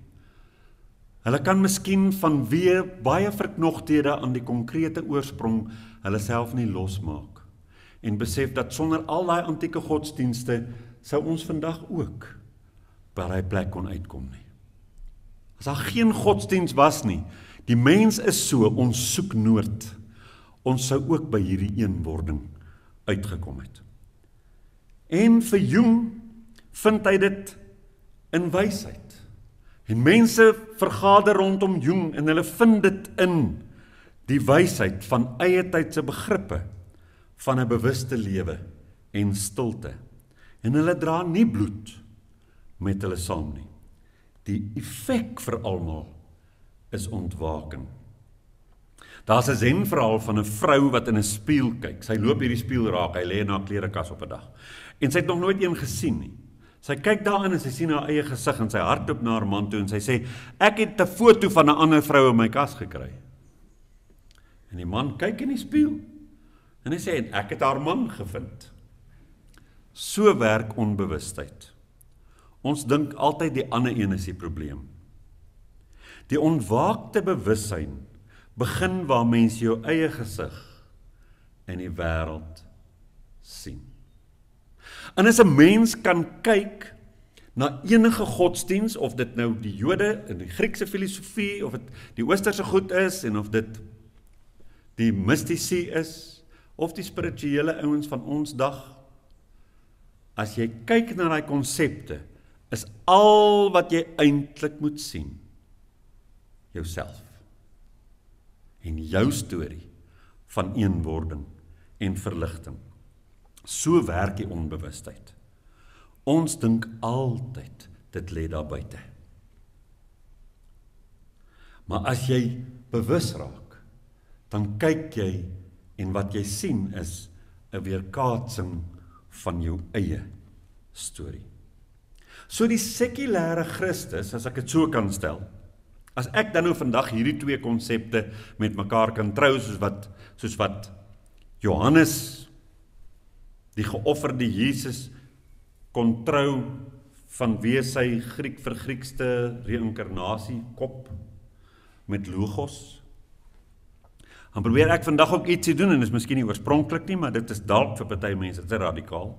Hulle kan miskien vanweë baie verknogthede aan die konkrete oorsprong hulle self nie losmaak. en besef dat sonder al daai antieke godsdienste sou ons vandag ook by daai plek kon uitkom nie. As daar geen godsdienst was nie, die mens is so, ons soek noord, ons sou ook by hierdie eenwording uitgekom het. En vir Jung vind hy dit in wysheid. En mense vergader rondom Jung en hulle vind dit in die wysheid van eie tydse begrippe van 'n bewuste lewe en stilte. En hulle dra nie bloed met hulle saam nie. Die effek vir almal is ontwaking. Daar's 'n zen-verhaal van 'n vrou wat in 'n spieël kyk. Sy loop hierdie spieël raak, hy lê in haar klerekas op 'n dag. En sy het nog nooit een gesien nie. Sy kyk daarin en sy sien haar eie gesig en sy hardloop na haar man toe en sy sê, ek het 'n foto van 'n ander vrou in my kas gekry. En die man kyk in die spieël en hy sê, ek het haar man gevind. So werk onbewustheid. Ons dink altyd die ander een is die probleem. Die ontwaakte bewussyn begin waar mens jou eie gesig in die wêreld sien. En as 'n mens kan kyk na enige godsdiens, of dit nou die Jode en die Griekse filosofie, of dit die Oosterse goed is, en of dit die mystici is, of die spirituele ouens van ons dag, as jy kyk na daai konsepte, is al wat jy eintlik moet sien, jouself. En jou storie van eenwording en verligting. So werk die onbewustheid. Ons dink altyd, dit lê daar buite. Maar as jy bewus raak, dan kyk jy en wat jy sien is 'n weerkaatsing van jou eie storie. So die sekulêre Christus, as ek dit so kan stel, as ek dan nou vandag hierdie twee konsepte met mekaar kan trou, soos wat Johannes, die geofferde Jesus, kon trou vanweë sy Griek vir Griekste reïnkarnasie kop met Logos. Dan probeer ek vandag ook ietsie doen, en dit is miskien nie oorspronklik nie, maar dit is dalk vir party mense, dit is radikaal.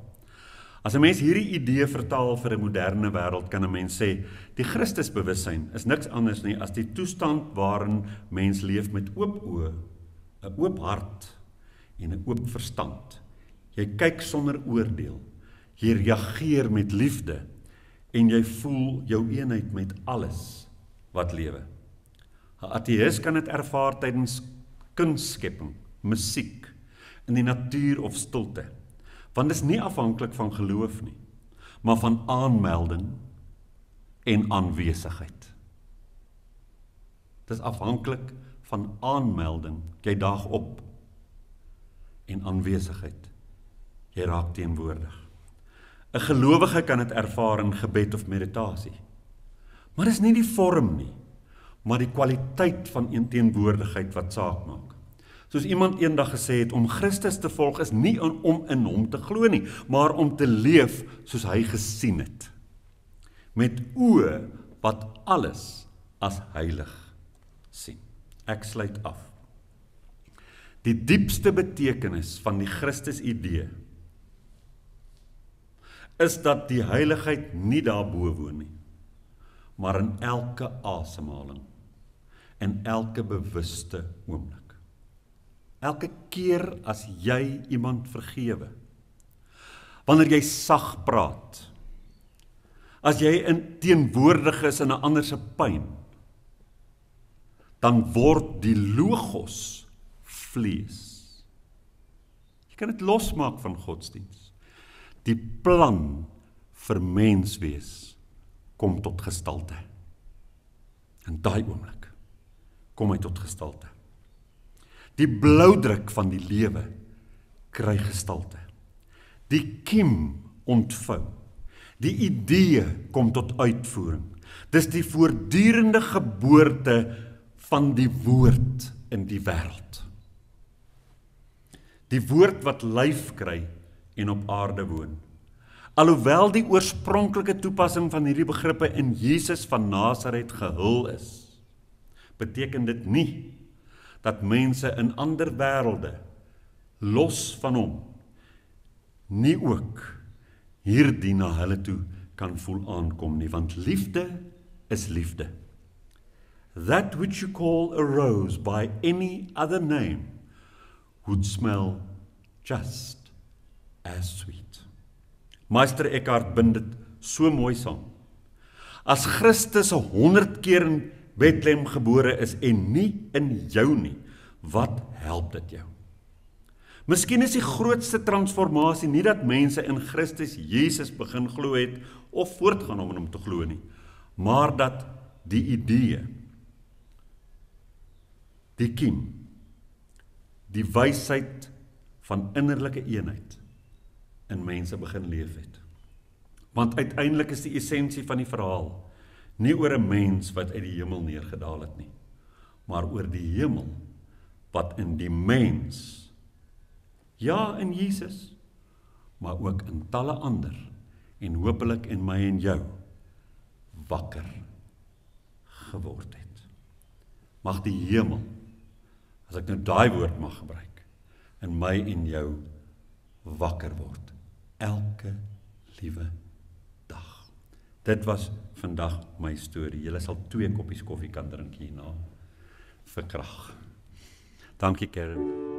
As 'n mens hierdie idee vertaal vir 'n moderne wêreld, kan 'n mens sê, die Christusbewussyn is niks anders nie as die toestand waarin mens leef met oop oë, 'n oop hart en 'n oop verstand. Jy kyk sonder oordeel, jy reageer met liefde en jy voel jou eenheid met alles wat lewe. 'n Ateïs kan dit ervaar tydens kunstskepping, musiek, in die natuur of stilte. Want dit is nie afhanklik van geloof nie, maar van aanmelding en aanwesigheid. Dit is afhanklik van aanmelding, jy daag op, en aanwesigheid, jy raak teenwoordig. 'n Gelowige kan dit ervaar in gebed of meditasie, maar dit is nie die vorm nie, maar die kwaliteit van een teenwoordigheid wat saak maak. Soos iemand eendag gesê het, om Christus te volg is nie om in hom te glo nie, maar om te leef soos hy gesien het. Met oë wat alles as heilig sien. Ek sluit af. Die diepste betekenis van die Christus-idee is dat die heiligheid nie daarbo woon nie, maar in elke asemhaling, en elke bewuste oomblik. Elke keer as jy iemand vergewe, wanneer jy sag praat, as jy teenwoordig is in 'n ander se pyn, dan word die Logos vlees. Jy kan dit losmaak van godsdiens. Die plan vir menswees kom tot gestalte. In daai oomblik kom hy tot gestalte. Die bloudruk van die lewe kry gestalte. Die kiem ontvou. Die idee kom tot uitvoering. Dis die voortdurende geboorte van die woord in die wêreld. Die woord wat lyf kry en op aarde woon. Alhoewel die oorspronklike toepassing van hierdie begrippe in Jesus van Nasaret gehul is, beteken dit nie dat mense in ander wêrelde los van hom nie ook hierdie na hulle toe kan voel aankom nie, want liefde is liefde. That which you call a rose by any other name would smell just as sweet. Meister Eckhart bind dit so mooi saam. As Christus 100 keer in Bethlehem gebore is en nie in jou nie, wat help dit jou? Miskien is die grootste transformasie nie dat mense in Christus Jesus begin glo het of voortgaan om in hom te glo nie, maar dat die idee, die kiem, die wysheid van innerlike eenheid in mense begin leef het. Want uiteindelik is die essensie van die verhaal nie oor 'n mens wat uit die hemel neergedaal het nie, maar oor die hemel wat in die mens, ja in Jesus, maar ook in talle ander en hopelik in my en jou wakker geword het. Mag die hemel, as ek nou daai woord mag gebruik, in my en jou wakker word, elke liewe dag. Dit was vandag my storie. Julle sal 2 koppies koffie kan drink hierna vir krag. Dankie Karen.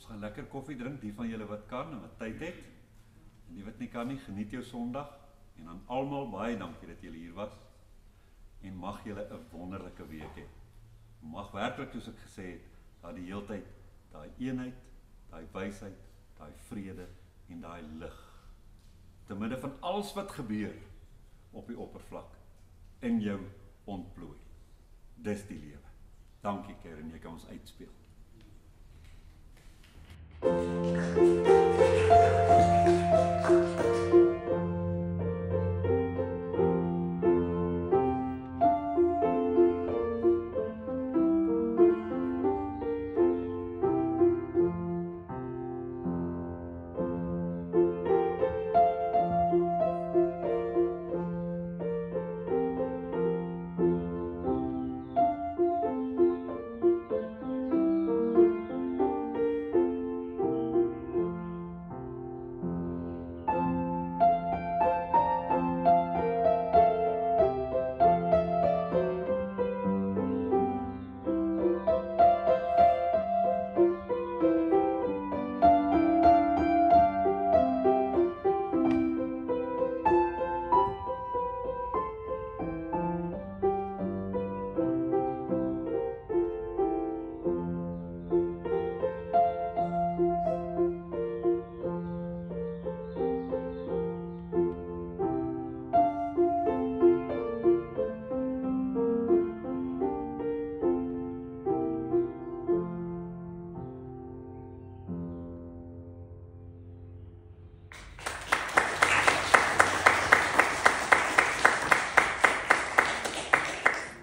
Ons gaan lekker koffie drink, die van julle wat kan en wat tyd het. En die wat nie kan nie, geniet jou Sondag. En aan almal baie dankie dat julle hier was. En mag julle 'n wonderlike week hê. Mag werklik, soos ek gesê het, dat die heeltyd daai eenheid, daai wysheid, daai vrede en daai lig, te midde van alles wat gebeur, op die oppervlak in jou ontplooi. Dis die lewe. Dankie Karen, jy kan ons uitspeel.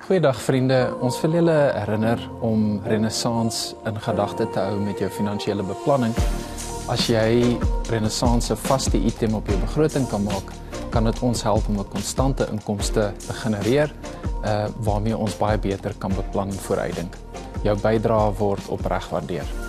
Goeiedag vriende, ons wil julle herinner om Renaissance in gedagte te hou met jou finansiële beplanning. As jy Renaissance 'n vaste item op jou begroting kan maak, kan dit ons help om 'n konstante inkomste te genereer, waarmee ons baie beter kan beplan en vooruitdink. Jou bydrae word opreg waardeer.